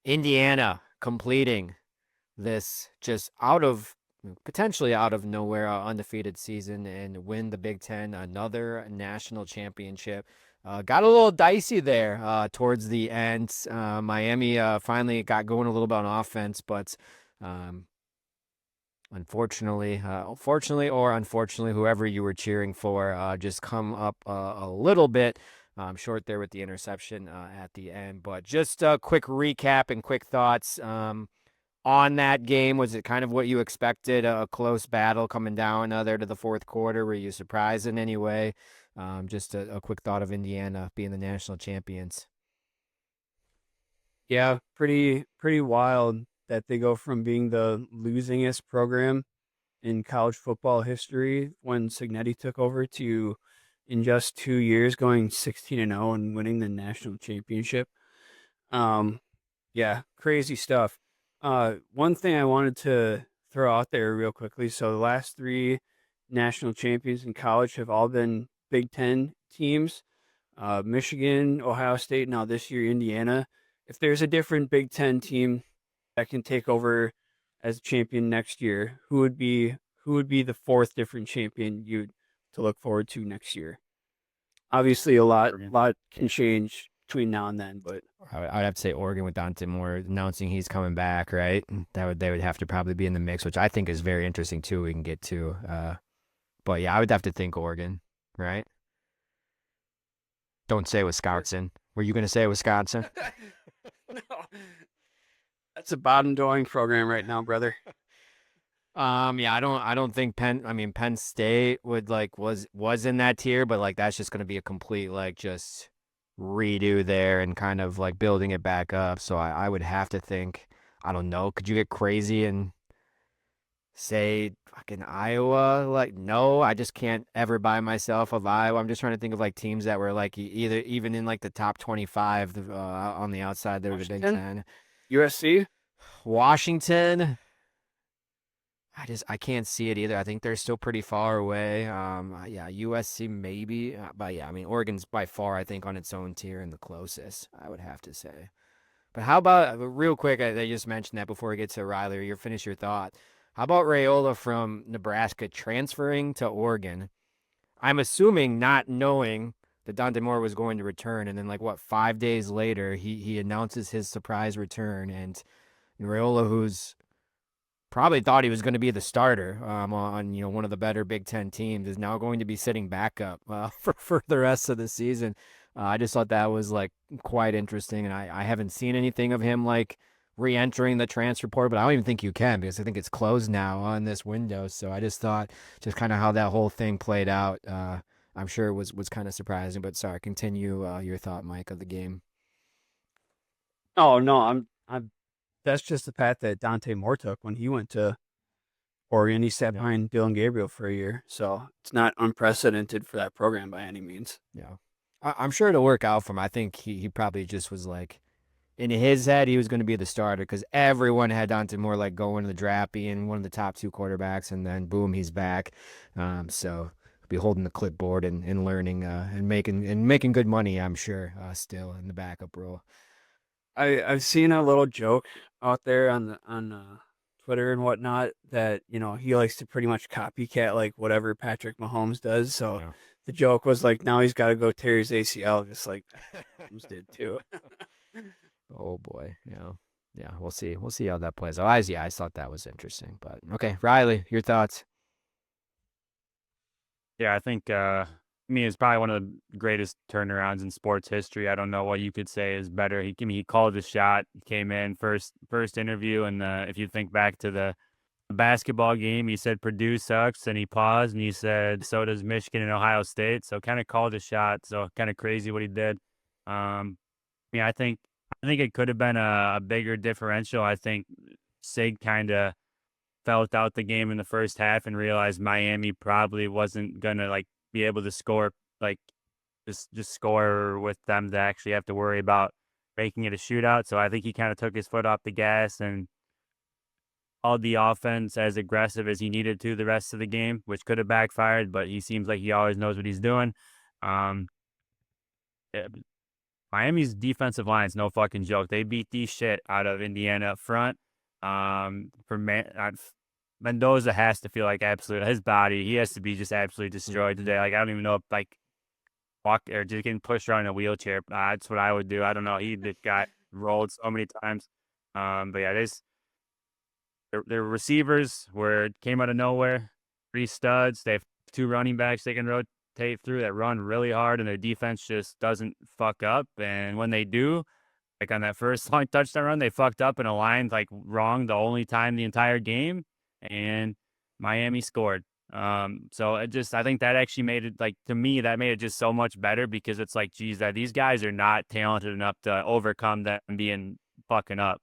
Indiana completing this just potentially out of nowhere undefeated season and win the Big Ten, another national championship. Got a little dicey there towards the end. Miami finally got going a little bit on offense, but unfortunately, or unfortunately, whoever you were cheering for just come up a little bit short there with the interception at the end. But just a quick recap and quick thoughts on that game. Was it kind of what you expected, a close battle coming down there to the fourth quarter? Were you surprised in any way? Just a quick thought of Indiana being the national champions. Yeah, pretty wild that they go from being the losingest program in college football history when Signetti took over to in just 2 years going 16-0 and winning the national championship. Yeah, crazy stuff. One thing I wanted to throw out there real quickly. So the last 3 national champions in college have all been Big Ten teams. Michigan, Ohio State, now this year Indiana. If there's a different Big Ten team that can take over as champion next year, who would be the 4th different champion you to look forward to next year? Obviously, a lot can change between now and then, but I would have to say Oregon with Dante Moore announcing he's coming back, right? They would have to probably be in the mix, which I think is very interesting too. We can get to, but yeah, I would have to think Oregon, right? Don't say Wisconsin. Were you going to say Wisconsin? no, that's a bottom dwelling program right now, brother. Yeah, I don't think Penn State would was in that tier, but like that's just going to be a complete just redo there and kind of like building it back up. So I would have to think, I don't know, could you get crazy and say fucking Iowa? Like, no, I just can't ever buy myself of Iowa. I'm just trying to think of like teams that were like either even in like the top 25 on the outside. There was a Big Ten. USC? Washington. I can't see it either. I think they're still pretty far away. Yeah, USC maybe, but yeah, I mean Oregon's by far I think on its own tier and the closest, I would have to say. But how about real quick? They just mentioned that before we get to Riley. Or you finish your thought. How about Raiola from Nebraska transferring to Oregon? I'm assuming not knowing that Dante Moore was going to return, and then 5 days later he announces his surprise return, and Raiola, who's probably thought he was going to be the starter on one of the better Big Ten teams, is now going to be sitting backup for the rest of the season. I just thought that was quite interesting, and I haven't seen anything of him re-entering the transfer portal, but I don't even think you can because I think it's closed now on this window. So I just thought just kind of how that whole thing played out. I'm sure it was kind of surprising, but sorry, continue your thought, Mike, of the game. Oh no, I'm that's just the path that Dante Moore took when he went to Oregon. He sat behind Dylan Gabriel for a year, so it's not unprecedented for that program by any means. Yeah, I'm sure it'll work out for him. I think he probably just was in his head he was going to be the starter because everyone had Dante Moore going to the draft, being one of the top 2 quarterbacks, and then boom, he's back. So he'll be holding the clipboard and learning and making good money, I'm sure, still in the backup role. I've seen a little joke out there on Twitter and whatnot that he likes to pretty much copycat whatever Patrick Mahomes does. So the joke was now he's got to go tear his ACL just like Mahomes did too. Oh boy, yeah. We'll see how that plays out. I thought that was interesting, but okay, Riley, your thoughts? Yeah, I think it's probably one of the greatest turnarounds in sports history. I don't know what you could say is better. He called his shot, came in first interview, and if you think back to the basketball game, he said Purdue sucks, and he paused and he said so does Michigan and Ohio State. So kind of called his shot. So kind of crazy what he did. I think it could have been a bigger differential. I think Sig kind of felt out the game in the first half and realized Miami probably wasn't gonna be able to score just score with them to actually have to worry about making it a shootout. So I think he kind of took his foot off the gas and called the offense as aggressive as he needed to the rest of the game, which could have backfired, but he seems like he always knows what he's doing. Um, eh, Miami's defensive line is no fucking joke. They beat the shit out of Indiana up front. Mendoza has to feel like his body. He has to be just absolutely destroyed today. Like I don't even know if like walk or just getting pushed around in a wheelchair. That's what I would do. I don't know. He just got rolled so many times. But yeah, their receivers came out of nowhere. 3 studs. They have 2 running backs they can rotate through that run really hard, and their defense just doesn't fuck up. And when they do, like on that first long touchdown run, they fucked up and aligned like wrong the only time the entire game, and Miami scored. So I think that actually made it, like, to me, that made it just so much better because it's like, geez, that these guys are not talented enough to overcome them being fucking up.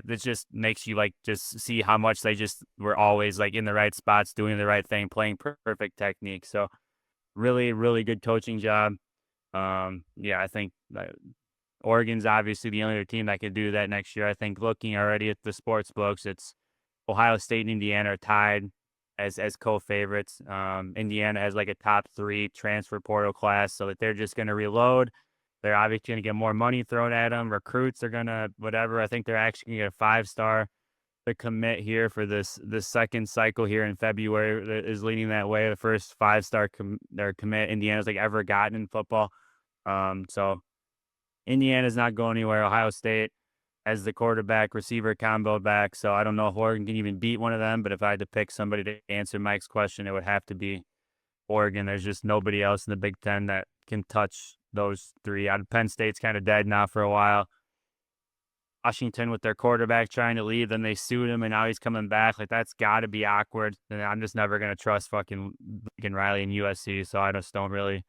It just makes you like just see how much they just were always like in the right spots, doing the right thing, playing perfect technique. So really, really good coaching job. Yeah, I think Oregon's obviously the only other team that could do that next year. I think looking already at the sports books, it's Ohio State and Indiana are tied as co-favorites. Indiana has like a top 3 transfer portal class, so that they're just going to reload. They're obviously going to get more money thrown at them. Recruits are going to whatever. I think they're actually going to get a 5-star to commit here for this second cycle here in February that is leading that way. The first 5-star commit Indiana's like ever gotten in football. So Indiana's not going anywhere. Ohio State has the quarterback receiver combo back, so I don't know if Oregon can even beat one of them. But if I had to pick somebody to answer Mike's question, it would have to be Oregon. There's just nobody else in the Big Ten that can touch those 3. Penn State's kind of dead now for a while. Washington with their quarterback trying to leave, then they sued him, and now he's coming back. Like, that's got to be awkward. And I'm just never going to trust fucking Riley and USC, so I just don't really.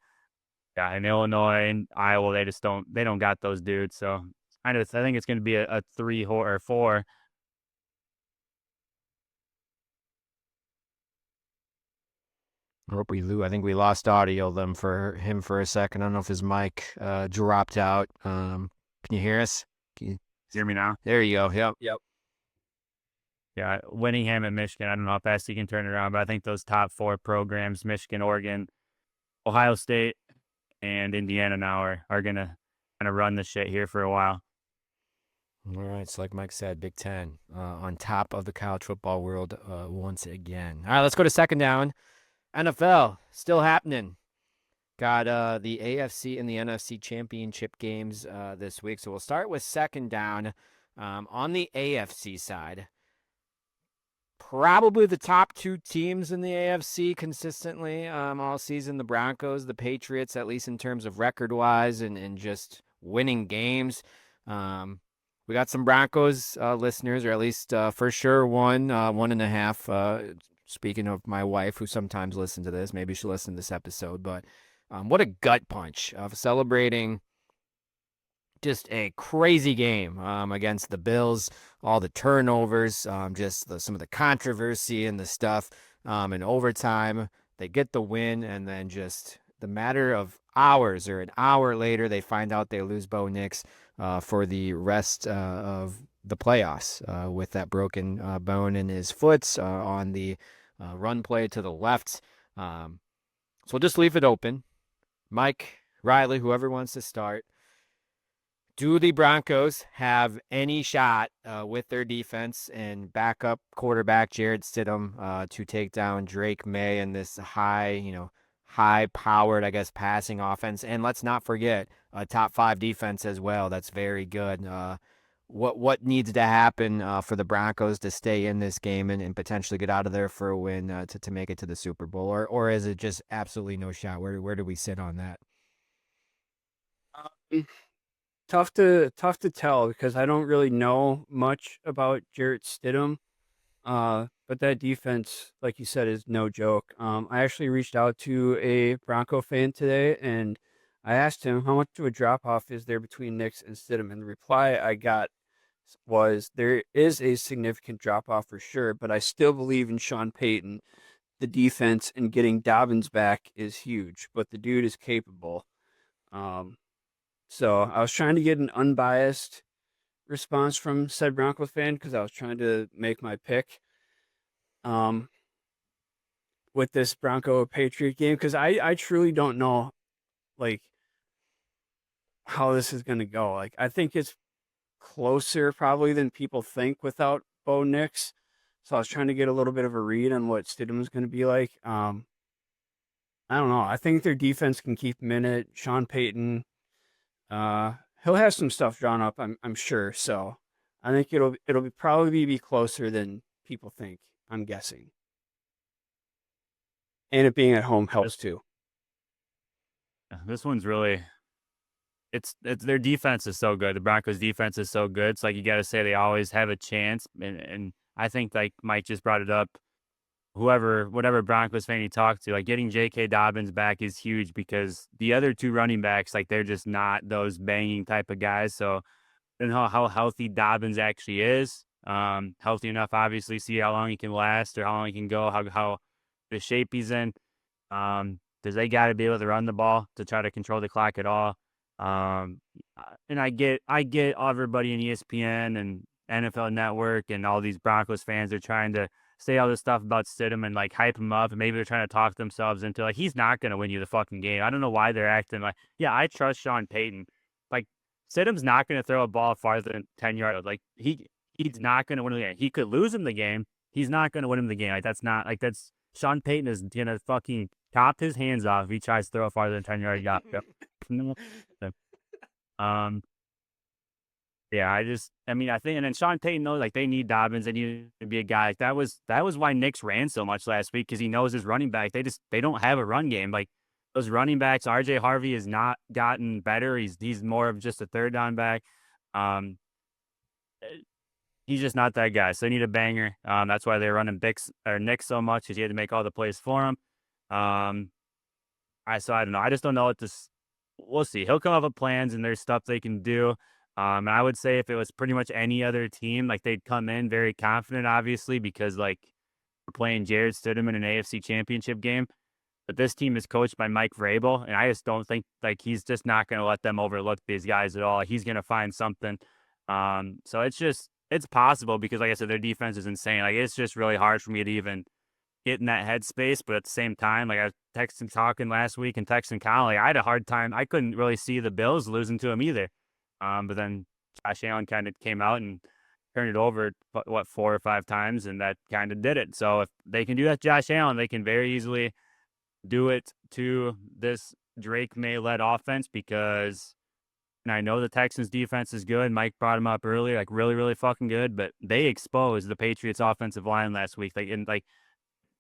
Yeah, in Illinois and Iowa, they don't got those dudes. So I think it's going to be a 3 or 4. I think we lost audio them for him for a second. I don't know if his mic dropped out. Can you hear us? Can you hear me now? There you go. Yep. Yeah, Winningham and Michigan. I don't know how fast he can turn it around, but I think those top 4 programs, Michigan, Oregon, Ohio State, and Indiana now are going to kind of run the shit here for a while. All right, so like Mike said, Big Ten on top of the college football world once again. All right, let's go to second down. NFL, still happening. Got the AFC and the NFC championship games this week. So we'll start with second down. On the AFC side, probably the top 2 teams in the AFC consistently all season, the Broncos, the Patriots, at least in terms of record-wise and just winning games. We got some Broncos listeners, or at least for sure one and a half. Speaking of my wife, who sometimes listens to this, maybe she'll listen to this episode. But what a gut punch of celebrating just a crazy game against the Bills. All the turnovers, just some of the controversy and the stuff. In overtime, they get the win, and then just the matter of hours or an hour later, they find out they lose Bo Nix for the rest of the playoffs with that broken bone in his foot on the run play to the left. So we'll just leave it open. Mike, Riley, whoever wants to start. Do the Broncos have any shot with their defense and backup quarterback Jarrett Stidham to take down Drake May and this high-powered, I guess, passing offense? And let's not forget a top 5 defense as well. That's very good. What needs to happen for the Broncos to stay in this game and potentially get out of there for a win to make it to the Super Bowl? Or is it just absolutely no shot? Where do we sit on that? Tough to tell because I don't really know much about Jarrett Stidham. But that defense, like you said, is no joke. I actually reached out to a Bronco fan today, and I asked him how much of a drop-off is there between Nix and Stidham, and the reply I got was there is a significant drop-off for sure, but I still believe in Sean Payton. The defense and getting Dobbins back is huge, but the dude is capable. So I was trying to get an unbiased response from said Broncos fan because I was trying to make my pick with this Bronco Patriot game because I truly don't know like how this is going to go. Like I think it's closer probably than people think without Bo Nix. So I was trying to get a little bit of a read on what Stidham's going to be like. I don't know. I think their defense can keep them in it. Sean Payton, he'll have some stuff drawn up, I'm sure. So I think it'll probably be closer than people think. I'm guessing, and it being at home helps too. This one's really, it's their defense is so good. The Broncos' defense is so good. It's like you got to say they always have a chance, and I think like Mike just brought it up. Whatever Broncos fan you talk to, like getting J.K. Dobbins back is huge because the other two running backs, like they're just not those banging type of guys. So I don't know how healthy Dobbins actually is. Healthy enough, obviously, see how long he can last or how long he can go, how the shape he's in. Because they got to be able to run the ball to try to control the clock at all. And I get everybody in ESPN and NFL Network and all these Broncos fans are trying to say all this stuff about Stidham and like hype him up, and maybe they're trying to talk themselves into like he's not going to win you the fucking game. I don't know why they're acting like, yeah, I trust Sean Payton. Like Stidham's not going to throw a ball farther than 10 yards. Like he's not going to win the game. He could lose him the game. He's not going to win him the game. Like that's Sean Payton is going to fucking chop his hands off if he tries to throw a farther than 10 yards. Yeah, I think, and then Sean Payton knows like they need Dobbins. They need to be a guy. Like, that was why Knicks ran so much last week because he knows his running back. They don't have a run game. Like those running backs, RJ Harvey has not gotten better. He's more of just a third down back. He's just not that guy. So they need a banger. That's why they're running Knicks so much because he had to make all the plays for him. I don't know. I just don't know what this. We'll see. He'll come up with plans and there's stuff they can do. And I would say if it was pretty much any other team, like they'd come in very confident, obviously, because like we're playing Jared Stidham in an AFC Championship game. But this team is coached by Mike Vrabel, and I just don't think like he's just not going to let them overlook these guys at all. He's going to find something. So it's possible because, like I said, their defense is insane. Like it's just really hard for me to even get in that headspace. But at the same time, like I was talking last week and texting Collin, like, I had a hard time. I couldn't really see the Bills losing to him either. But then Josh Allen kind of came out and turned it over, 4 or 5 times, and that kind of did it. So if they can do that to Josh Allen, they can very easily do it to this Drake May-led offense because and I know the Texans' defense is good. Mike brought him up earlier, like really, really fucking good, but they exposed the Patriots' offensive line last week.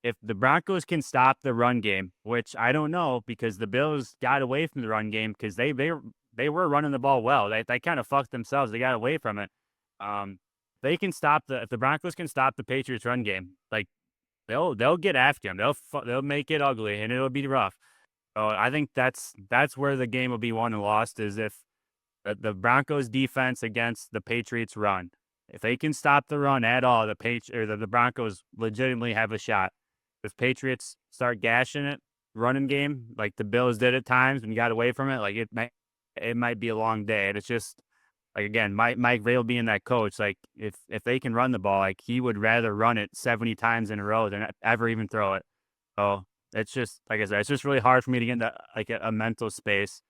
If the Broncos can stop the run game, which I don't know because the Bills got away from the run game because they were running the ball well. They kind of fucked themselves. They got away from it. They can stop if the Broncos can stop the Patriots run game, like they'll get after them. They'll make it ugly and it'll be rough. So I think that's where the game will be won and lost is if the Broncos defense against the Patriots run. If they can stop the run at all, the Broncos legitimately have a shot. If Patriots start gashing it, running game, like the Bills did at times and got away from it, like it might be a long day. And it's just like again, Mike Vrabel being that coach, like if they can run the ball, like he would rather run it 70 times in a row than ever even throw it. So it's just like I said, it's just really hard for me to get into like a mental space.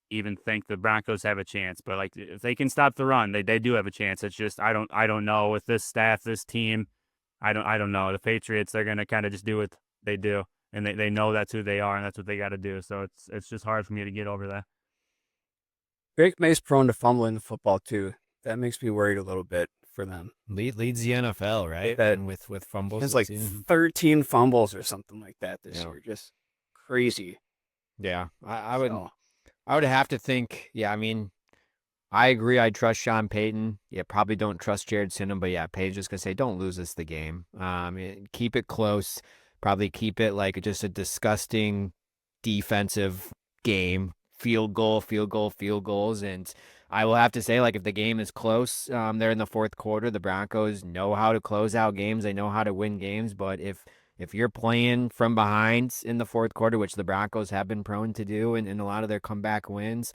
Even think the Broncos have a chance, but like if they can stop the run, they do have a chance. It's just I don't know with this staff, this team. I don't know. The Patriots, they're gonna kind of just do what they do, and they know that's who they are, and that's what they got to do. So it's just hard for me to get over that. Drake May's prone to fumbling the football too. That makes me worried a little bit for them. Leads the NFL, right? That and with fumbles, it's like 13 fumbles or something like that this year. Just crazy. Yeah, I would have to think. Yeah, I mean, I agree. I trust Sean Payton. Yeah, probably don't trust Jared Stidham, but yeah, Payton's just gonna say, don't lose us the game. Keep it close. Probably keep it like just a disgusting defensive game. Field goals, and I will have to say, like, if the game is close, they're in the fourth quarter. The Broncos know how to close out games. They know how to win games. But if you're playing from behind in the fourth quarter, which the Broncos have been prone to do in a lot of their comeback wins,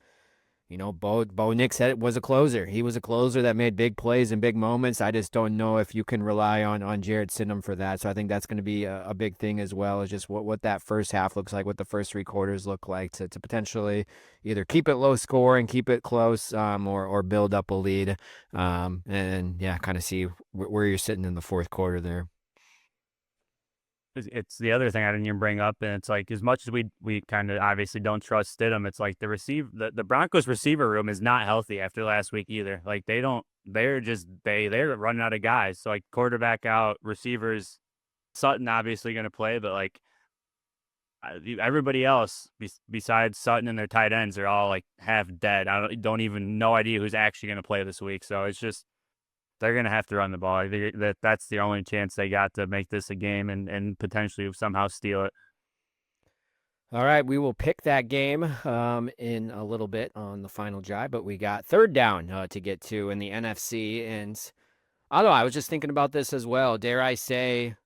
Bo Nick said it was a closer. He was a closer that made big plays and big moments. I just don't know if you can rely on Jarrett Stidham for that. So I think that's going to be a big thing as well, is just what that first half looks like, what the first three quarters look like to potentially either keep it low score and keep it close, or build up a lead, and yeah, kind of see where you're sitting in the fourth quarter there. It's the other thing I didn't even bring up, and it's like, as much as we kind of obviously don't trust Stidham, it's like the Broncos receiver room is not healthy after last week either. Like they're running out of guys. So like, quarterback out, receivers, Sutton obviously going to play, but like everybody else besides Sutton and their tight ends are all like half dead. I don't even no idea who's actually going to play this week. So it's just, they're going to have to run the ball. That's the only chance they got to make this a game and potentially somehow steal it. All right, we will pick that game in a little bit on the final drive, but we got third down to get to in the NFC. And I don't know, I was just thinking about this as well. Dare I say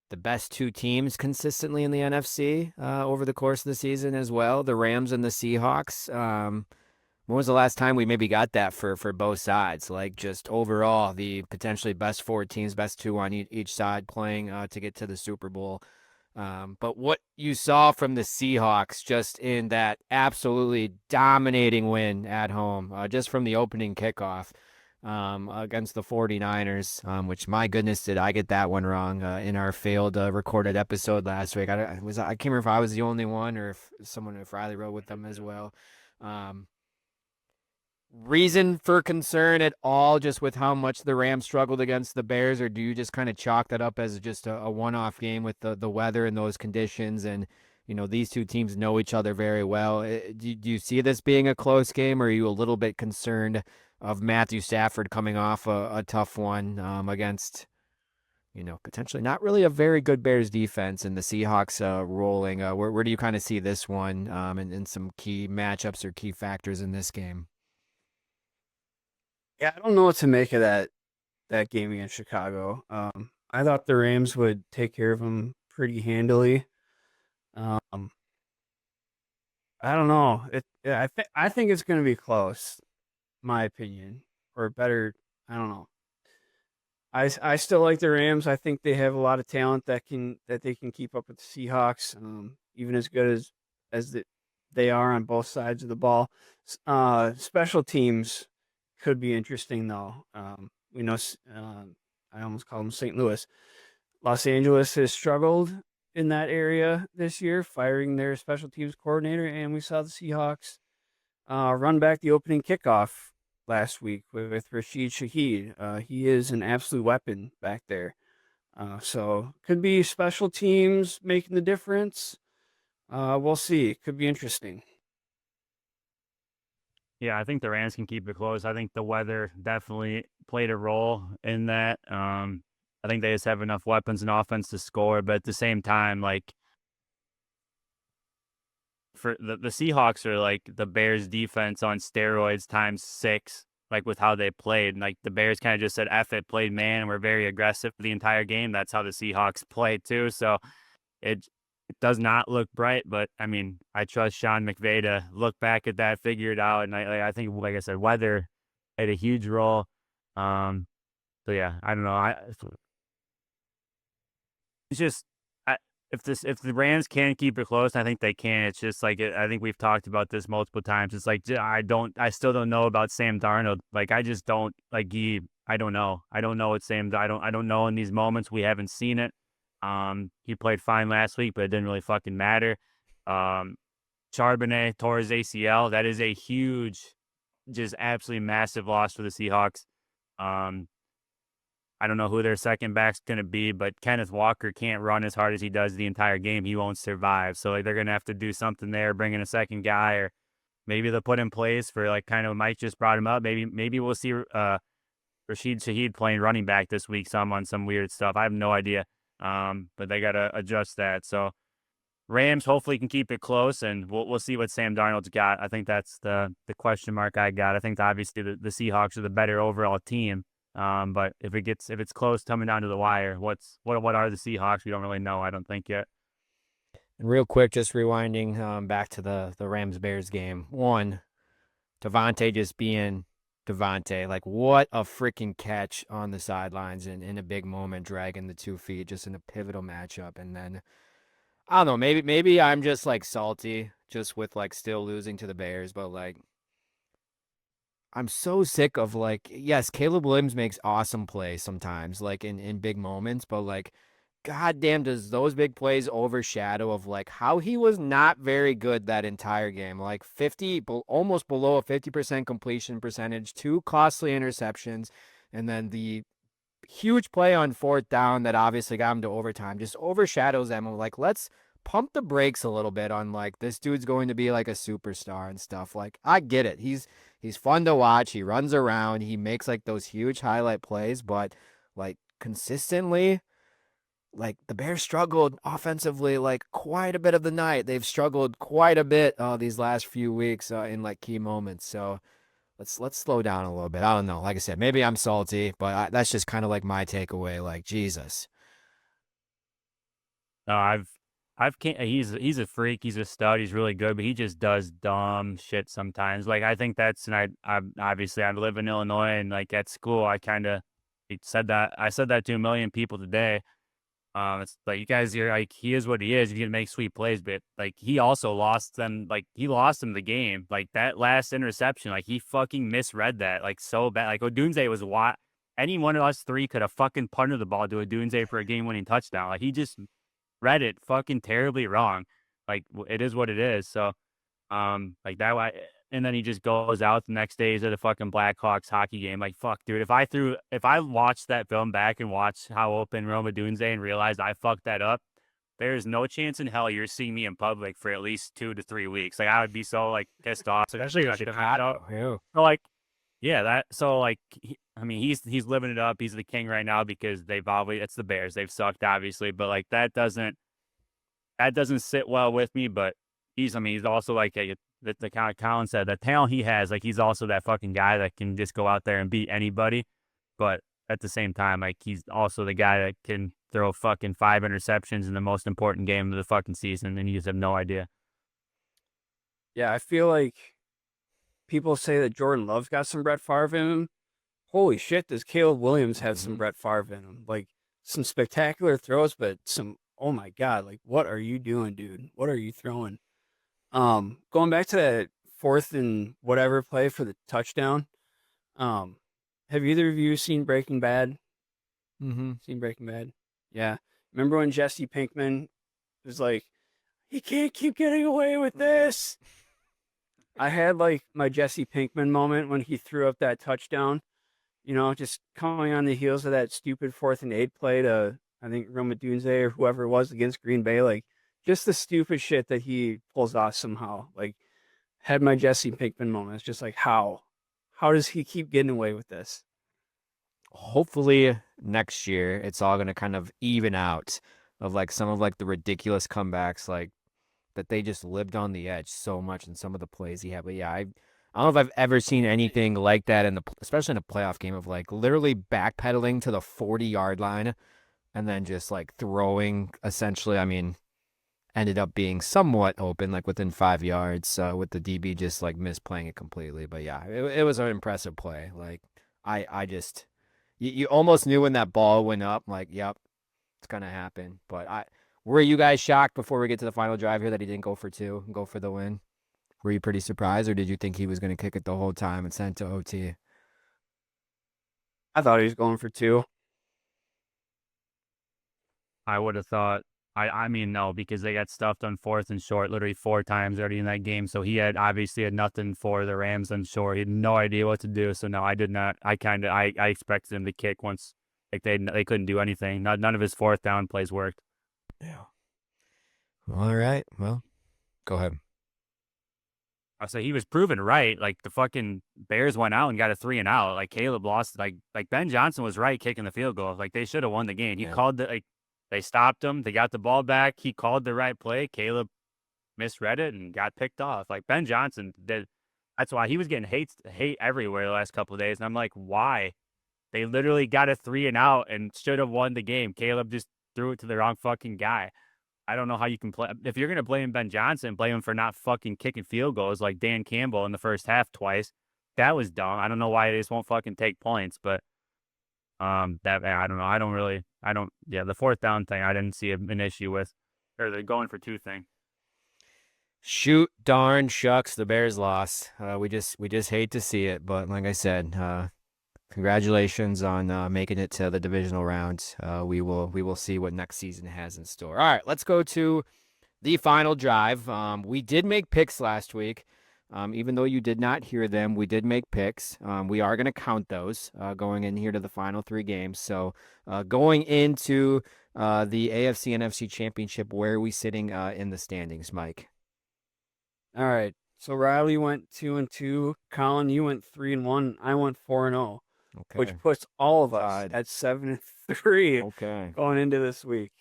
the best two teams consistently in the NFC over the course of the season as well, the Rams and the Seahawks. When was the last time we maybe got that for both sides? Like, just overall, the potentially best four teams, best two on each side playing to get to the Super Bowl. But what you saw from the Seahawks just in that absolutely dominating win at home, just from the opening kickoff against the 49ers, which, my goodness, did I get that one wrong in our failed recorded episode last week. I can't remember if I was the only one or if Riley wrote with them as well. Reason for concern at all, just with how much the Rams struggled against the Bears, or do you just kind of chalk that up as just a one-off game with the weather and those conditions? And these two teams know each other very well. Do you see this being a close game, or are you a little bit concerned of Matthew Stafford coming off a tough one against potentially not really a very good Bears defense, and the Seahawks rolling? Where do you kind of see this one and some key matchups or key factors in this game? Yeah, I don't know what to make of that game against Chicago. I thought the Rams would take care of them pretty handily. Um, I don't know. I think it's going to be close, my opinion, or better. I don't know. I still like the Rams. I think they have a lot of talent that they can keep up with the Seahawks, even as good as they are on both sides of the ball. Special teams could be interesting though. We know I almost call them St. Louis. Los Angeles has struggled in that area this year, firing their special teams coordinator, and we saw the Seahawks run back the opening kickoff last week with Rashid Shaheed. He is an absolute weapon back there. So could be special teams making the difference. We'll see. It could be interesting. Yeah, I think the Rams can keep it close. I think the weather definitely played a role in that. I think they just have enough weapons and offense to score, but at the same time, like, for the Seahawks are like the Bears defense on steroids times 6, like with how they played. And like, the Bears kind of just said, F it, played man, and we're very aggressive the entire game. That's how the Seahawks played too. So it does not look bright, but I mean, I trust Sean McVay to look back at that, figure it out. And I think, like I said, weather played a huge role. So yeah, I don't know. It's just, if the Rams can keep it close, I think they can. It's just like, I think we've talked about this multiple times. It's like, I still don't know about Sam Darnold. Like, I just don't I don't know. I don't know what I don't know in these moments. We haven't seen it. He played fine last week, but it didn't really fucking matter. Charbonnet tore his ACL. That is a huge, just absolutely massive loss for the Seahawks. I don't know who their second back's going to be, but Kenneth Walker can't run as hard as he does the entire game. He won't survive. So like, they're going to have to do something there, bring in a second guy, or maybe they'll put in place for, like, kind of Mike just brought him up. Maybe we'll see Rashid Shaheed playing running back this week, on some weird stuff. I have no idea. But they got to adjust that. So Rams hopefully can keep it close, and we'll see what Sam Darnold's got. I think that's the question mark I got. I think obviously the Seahawks are the better overall team. But if it's close coming down to the wire, what are the Seahawks? We don't really know, I don't think, yet. And real quick, just rewinding back to the Rams-Bears game. 1, Devontae just being Devontae. Like, what a freaking catch on the sidelines and in a big moment, dragging the 2 feet just in a pivotal matchup. And then, I don't know, maybe I'm just like salty just with like still losing to the Bears, but like, I'm so sick of like, yes, Caleb Williams makes awesome plays sometimes, like in big moments, but like, goddamn, does those big plays overshadow of like how he was not very good that entire game? Like 50, almost below a 50% completion percentage, 2 costly interceptions, and then the huge play on 4th down that obviously got him to overtime just overshadows them. Of like, let's pump the brakes a little bit on like this dude's going to be like a superstar and stuff. Like, I get it. He's fun to watch. He runs around. He makes like those huge highlight plays, but like consistently, like the Bears struggled offensively like quite a bit of the night. They've struggled quite a bit these last few weeks in like key moments. So let's slow down a little bit. I don't know. Like I said, maybe I'm salty, but that's just kind of like my takeaway. Like, Jesus. No, I've can't. He's a freak. He's a stud. He's really good, but he just does dumb shit sometimes. Like I think that's, and I obviously I live in Illinois, and like at school I kind of said that. I said that to a million people today. It's like, you guys, you're like, he is what he is. He's gonna make sweet plays, but like he also lost them. Like he lost him the game. Like that last interception, like he fucking misread that like so bad. Like Odunze was what any one of us three could have fucking punted the ball to Odunze for a game-winning touchdown. Like he just read it fucking terribly wrong. Like it is what it is. So like that way, and then he just goes out the next day. He's at a fucking Blackhawks hockey game. Like, fuck, dude. If I watched that film back and watched how open Roma Dunze and realized I fucked that up, there's no chance in hell you're seeing me in public for at least 2 to 3 weeks. Like, I would be so like pissed off. So especially like hot out. So like, yeah, that. So like, I mean, he's living it up. He's the king right now because it's the Bears. They've sucked obviously, but like that doesn't sit well with me. But he's also like the kind of Collin said, the talent he has, like he's also that fucking guy that can just go out there and beat anybody. But at the same time, like he's also the guy that can throw fucking 5 interceptions in the most important game of the fucking season, and you just have no idea. Yeah, I feel like people say that Jordan Love's got some Brett Favre in him. Holy shit, does Caleb Williams have some Brett Favre in him? Like some spectacular throws, but some, oh my God, like what are you doing, dude? What are you throwing? Going back to that 4th and whatever play for the touchdown. Have either of you seen Breaking Bad? Mm-hmm. Seen Breaking Bad? Yeah. Remember when Jesse Pinkman was like, he can't keep getting away with this? I had like my Jesse Pinkman moment when he threw up that touchdown, just coming on the heels of that stupid 4th and 8 play to, I think, Roma Dunze or whoever it was against Green Bay. Like, just the stupid shit that he pulls off somehow. Like, had my Jesse Pinkman moment. It's just like, how? How does he keep getting away with this? Hopefully next year it's all going to kind of even out of like some of like the ridiculous comebacks like that they just lived on the edge so much in some of the plays he had. But yeah, I don't know if I've ever seen anything like that especially in a playoff game of like literally backpedaling to the 40-yard line and then just like throwing essentially, I mean, ended up being somewhat open, like within 5 yards, with the DB just like misplaying it completely. But yeah, it was an impressive play. Like I just, you almost knew when that ball went up, like, yep, it's gonna happen. But were you guys shocked before we get to the final drive here that he didn't go for 2 and go for the win? Were you pretty surprised, or did you think he was gonna kick it the whole time and send it to OT? I thought he was going for 2. I would have thought. I mean, no, because they got stuffed on 4th and short literally 4 times already in that game. So he obviously had nothing for the Rams on short. He had no idea what to do. So no, I did not. I expected him to kick once. Like they couldn't do anything. None of his 4th down plays worked. Yeah. All right. Well, go ahead. I say he was proven right. Like the fucking Bears went out and got a 3 and out. Like Caleb lost. Like Ben Johnson was right kicking the field goal. Like they should have won the game. He called they stopped him. They got the ball back. He called the right play. Caleb misread it and got picked off. Like Ben Johnson did. That's why he was getting hate everywhere the last couple of days. And I'm like, why? They literally got a 3 and out and should have won the game. Caleb just threw it to the wrong fucking guy. I don't know how you can play. If you're going to blame Ben Johnson, blame him for not fucking kicking field goals like Dan Campbell in the first half twice. That was dumb. I don't know why they just won't fucking take points, but that I don't know. Yeah, the fourth down thing I didn't see an issue with, or the going for two thing. Shoot, darn, shucks, the Bears lost. We just hate to see it, but like I said, congratulations on making it to the divisional round. We will see what next season has in store. All right, let's go to the final drive. We did make picks last week. Even though you did not hear them, we did make picks. We are going to count those going in here to the final 3 games. So going into the AFC and NFC Championship, where are we sitting in the standings, Mike? All right. So Riley went 2-2. Collin, you went 3-1. I went 4-0, Okay. which puts all of us Tied. at 7-3 Okay. going into this week.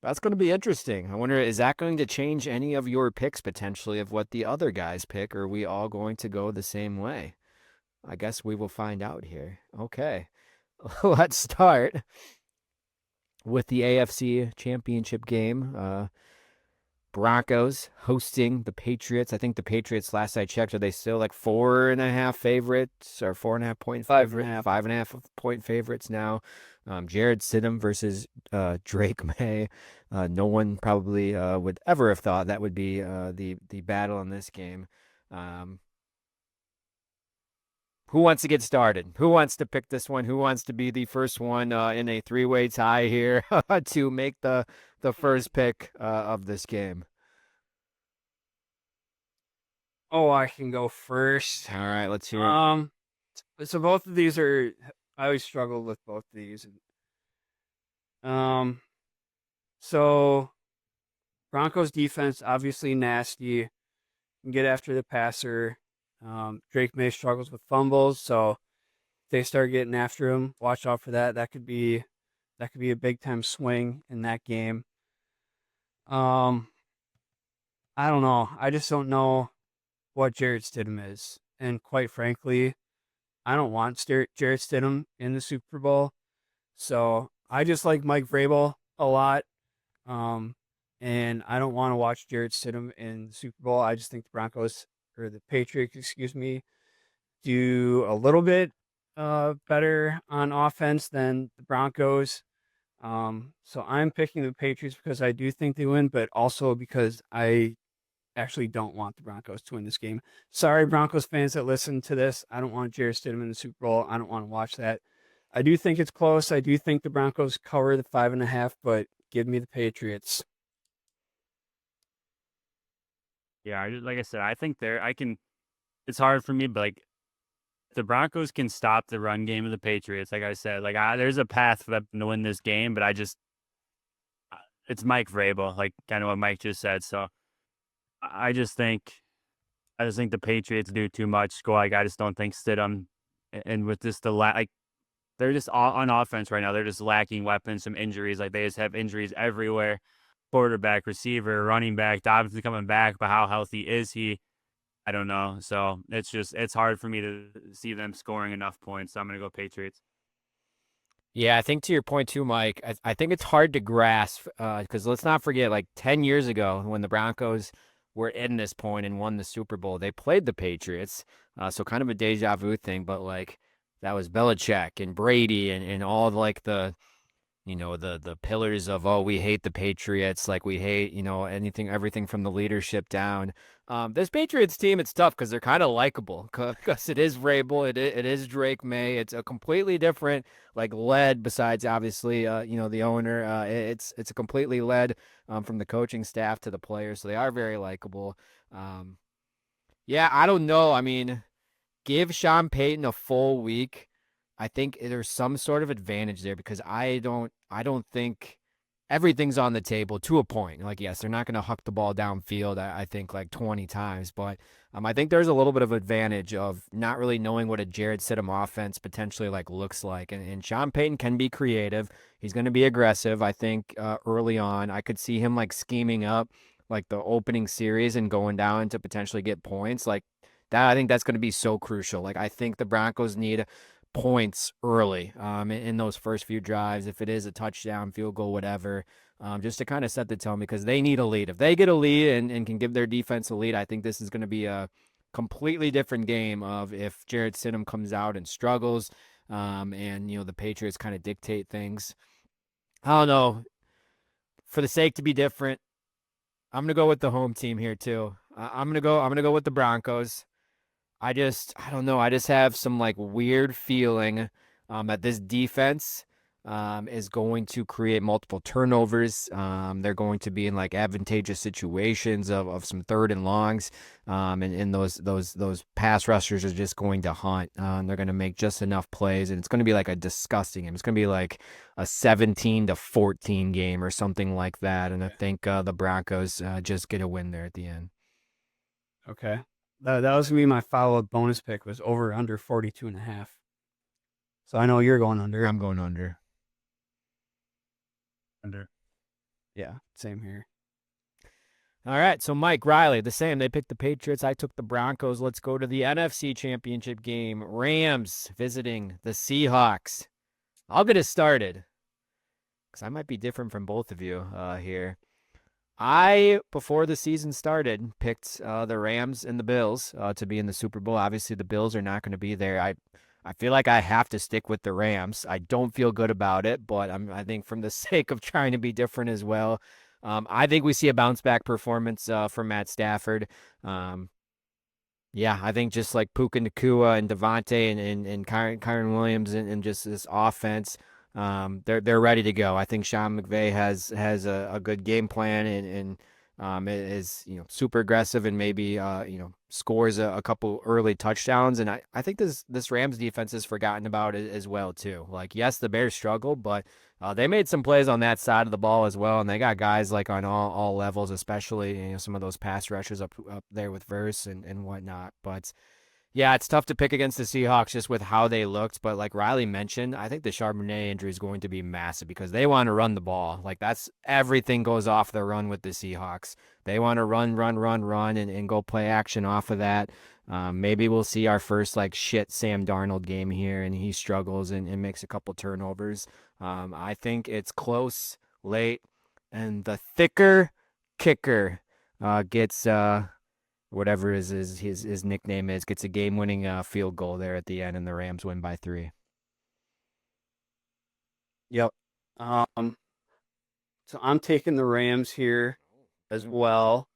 That's going to be interesting. I wonder, is that going to change any of your picks potentially of what the other guys pick? Or are we all going to go the same way? I guess we will find out here. Okay. Let's start with the AFC Championship game. Broncos hosting the Patriots. I think the Patriots, last I checked, are they still like 4.5 favorites or 4.5 point favorite? 5.5 point favorites now. Jared Stidham versus Drake May. No one probably would ever have thought that would be the battle in this game. Who wants to get started? Who wants to pick this one? Who wants to be the first one in a 3-way tie here to make the first pick of this game? Oh, I can go first. All right, let's hear it. So both of these are, I always struggle with both of these. So Broncos defense, obviously nasty. Can get after the passer. Drake May struggles with fumbles, so if they start getting after him, watch out for that. That could be a big time swing in that game. I don't know. I just don't know what Jared Stidham is, and quite frankly, I don't want Jared Stidham in the Super Bowl. So I just like Mike Vrabel a lot, and I don't want to watch Jared Stidham in the Super Bowl. I just think the Patriots, do a little bit better on offense than the Broncos. So I'm picking the Patriots because I do think they win, but also because I actually don't want the Broncos to win this game. Sorry, Broncos fans that listen to this. I don't want Jared Stidham in the Super Bowl. I don't want to watch that. I do think it's close. I do think the Broncos cover the 5.5, but give me the Patriots. Yeah, like I said, I think it's hard for me, but like the Broncos can stop the run game of the Patriots. Like I said, there's a path for them to win this game, but it's Mike Vrabel, like kind of what Mike just said. So I just think the Patriots do too much. I just don't think Stidham, and with this they're just on offense right now. They're just lacking weapons, some injuries. Like they just have injuries everywhere. Quarterback, receiver, running back, Dobbins coming back, but how healthy is he? I don't know. So it's hard for me to see them scoring enough points. So I'm going to go Patriots. Yeah, I think to your point too, Mike, I think it's hard to grasp because let's not forget, like 10 years ago when the Broncos were in this point and won the Super Bowl, they played the Patriots. So kind of a deja vu thing, but like that was Belichick and Brady and all like the pillars of, oh, we hate the Patriots, like we hate, everything from the leadership down. This Patriots team, it's tough because they're kind of likable because it is Vrabel, it is Drake May. It's a completely different, like led besides obviously, the owner. It's a completely led from the coaching staff to the players. So they are very likable. Yeah, I don't know. I mean, give Sean Payton a full week. I think there's some sort of advantage there because I don't think everything's on the table to a point. Like, yes, they're not going to huck the ball downfield, I think, like 20 times. But I think there's a little bit of advantage of not really knowing what a Jared Stidham offense potentially like looks like. And Sean Payton can be creative. He's going to be aggressive, I think, early on. I could see him like scheming up like the opening series and going down to potentially get points. Like that, I think that's going to be so crucial. Like, I think the Broncos need points early in those first few drives. If it is a touchdown, field goal, whatever, just to kind of set the tone because they need a lead. If they get a lead and can give their defense a lead, I think this is going to be a completely different game of if Jarrett Stidham comes out and struggles, and the Patriots kind of dictate things. I don't know. For the sake to be different, I'm gonna go with the home team here too. I'm gonna go with the Broncos. I don't know. I just have some like weird feeling that this defense is going to create multiple turnovers. They're going to be in like advantageous situations of some third and longs, and those pass rushers are just going to hunt. They're going to make just enough plays, and it's going to be like a disgusting game. It's going to be like a 17-14 game or something like that. And I think the Broncos just get a win there at the end. Okay. That was going to be my follow-up bonus pick was over under 42.5. So I know you're going under. I'm going under. Under. Yeah, same here. All right, so Mike, Riley, the same. They picked the Patriots. I took the Broncos. Let's go to the NFC Championship game. Rams visiting the Seahawks. I'll get it started because I might be different from both of you here. I, before the season started, picked the Rams and the Bills to be in the Super Bowl. Obviously, the Bills are not going to be there. I feel like I have to stick with the Rams. I don't feel good about it, but I think from the sake of trying to be different as well, I think we see a bounce-back performance from Matt Stafford. Yeah, I think just like Puka Nacua and Devontae and Kyren Williams and just this offense, they're ready to go. I think Sean McVay has a good game plan and is super aggressive and maybe scores a couple early touchdowns. And I think this Rams defense is forgotten about it as well too. Like yes, the Bears struggled, but they made some plays on that side of the ball as well, and they got guys like on all levels, especially some of those pass rushers up there with Verse and whatnot. But yeah, it's tough to pick against the Seahawks just with how they looked. But like Riley mentioned, I think the Charbonnet injury is going to be massive because they want to run the ball. Like that's everything goes off the run with the Seahawks. They want to run, and go play action off of that. Maybe we'll see our first like shit Sam Darnold game here, and he struggles and makes a couple turnovers. I think it's close, late, and the thicker kicker gets whatever his nickname is, gets a game-winning field goal there at the end, and the Rams win by 3. Yep. So I'm taking the Rams here as well.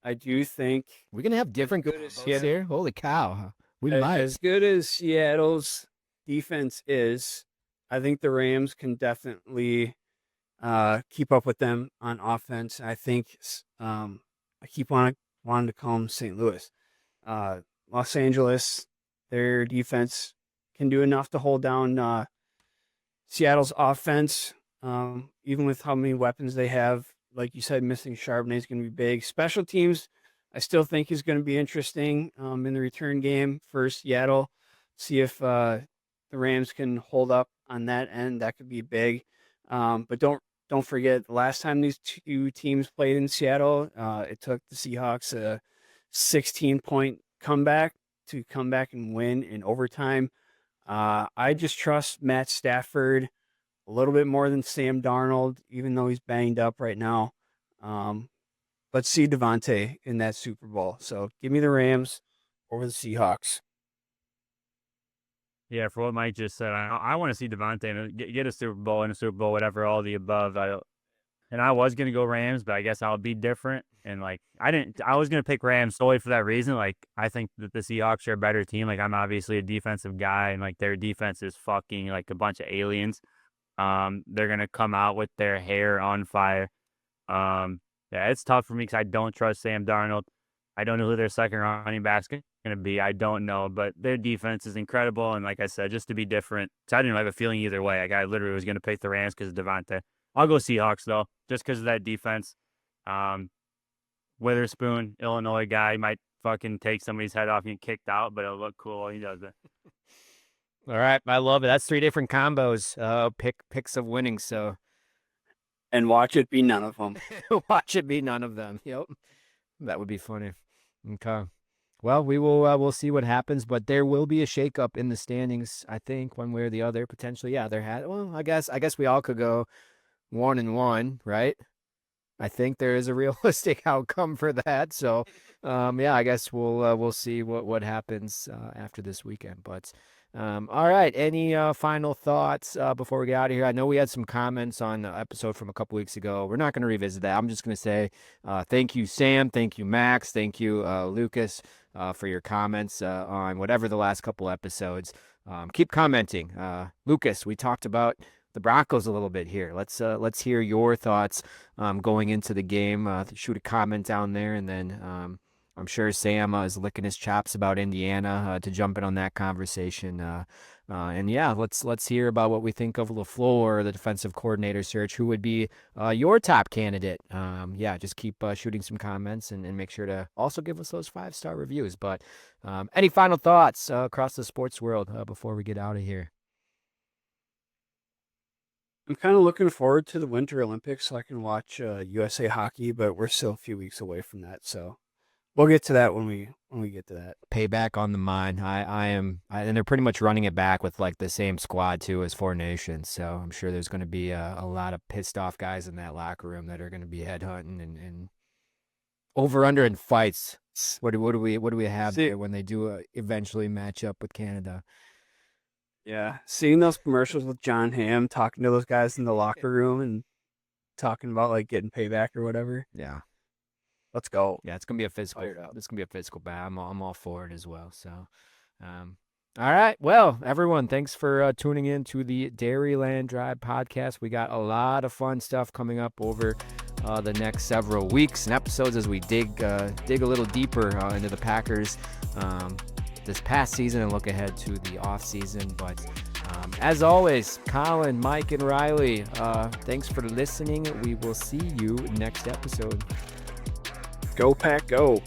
I do think we're gonna have different good as here. Holy cow, we might. As good as Seattle's defense is, I think the Rams can definitely keep up with them on offense. I think I keep wanting to call them St. Louis. Los Angeles, their defense can do enough to hold down Seattle's offense, even with how many weapons they have. Like you said, missing Charbonnet is going to be big. Special teams, I still think is going to be interesting in the return game for Seattle. See if the Rams can hold up on that end. That could be big. But don't forget, the last time these two teams played in Seattle, it took the Seahawks a 16-point comeback to come back and win in overtime. I just trust Matt Stafford a little bit more than Sam Darnold, even though he's banged up right now. Let's see Devontae in that Super Bowl. So give me the Rams over the Seahawks. Yeah, for what Mike just said, I want to see Devontae get a Super Bowl and a Super Bowl, whatever, all the above. I was gonna go Rams, but I guess I'll be different. And like I was gonna pick Rams solely for that reason. Like I think that the Seahawks are a better team. Like I'm obviously a defensive guy, and like their defense is fucking like a bunch of aliens. They're gonna come out with their hair on fire. Yeah, it's tough for me because I don't trust Sam Darnold. I don't know who their second running back's going to be. I don't know, but their defense is incredible. And like I said, just to be different, so I didn't have a feeling either way. Like I literally was going to pick the Rams because of Devontae. I'll go Seahawks though, just because of that defense. Witherspoon, Illinois guy, might fucking take somebody's head off and get kicked out, but it'll look cool when he does it. All right, I love it. That's 3 different combos. Picks of winning. So, and watch it be none of them. Watch it be none of them. Yep, that would be funny. Okay. Well, we'll see what happens, but there will be a shakeup in the standings. I think one way or the other, potentially. Yeah, there had. Well, I guess we all could go 1-1, right? I think there is a realistic outcome for that. So, yeah, I guess we'll see what happens after this weekend. But all right, any final thoughts before we get out of here? I know we had some comments on the episode from a couple weeks ago. We're not going to revisit that. I'm just going to say thank you, Sam. Thank you, Max. Thank you, Lucas, for your comments on whatever the last couple episodes. Keep commenting. Lucas, we talked about the Broncos a little bit here. Let's hear your thoughts going into the game. Shoot a comment down there, and then I'm sure Sam is licking his chops about Indiana to jump in on that conversation. And yeah, let's hear about what we think of LaFleur, the defensive coordinator search. Who would be your top candidate? Yeah, just keep shooting some comments and make sure to also give us those 5-star reviews. But any final thoughts across the sports world before we get out of here? I'm kind of looking forward to the Winter Olympics so I can watch USA hockey, but we're still a few weeks away from that. So we'll get to that when we get to that. Payback on the mind. And they're pretty much running it back with like the same squad too as Four Nations. So I'm sure there's going to be a lot of pissed off guys in that locker room that are going to be headhunting and over under in fights. What do we have there when they do eventually match up with Canada? Yeah, seeing those commercials with John Hamm talking to those guys in the locker room and talking about like getting payback or whatever. Yeah. Let's go. Yeah, it's gonna be a physical. It's gonna be a physical battle. I'm all for it as well. So, all right. Well, everyone, thanks for tuning in to the Dairyland Drive podcast. We got a lot of fun stuff coming up over the next several weeks and episodes as we dig a little deeper into the Packers this past season and look ahead to the offseason. But as always, Collin, Mike, and Riley, thanks for listening. We will see you next episode. Go Pack, go.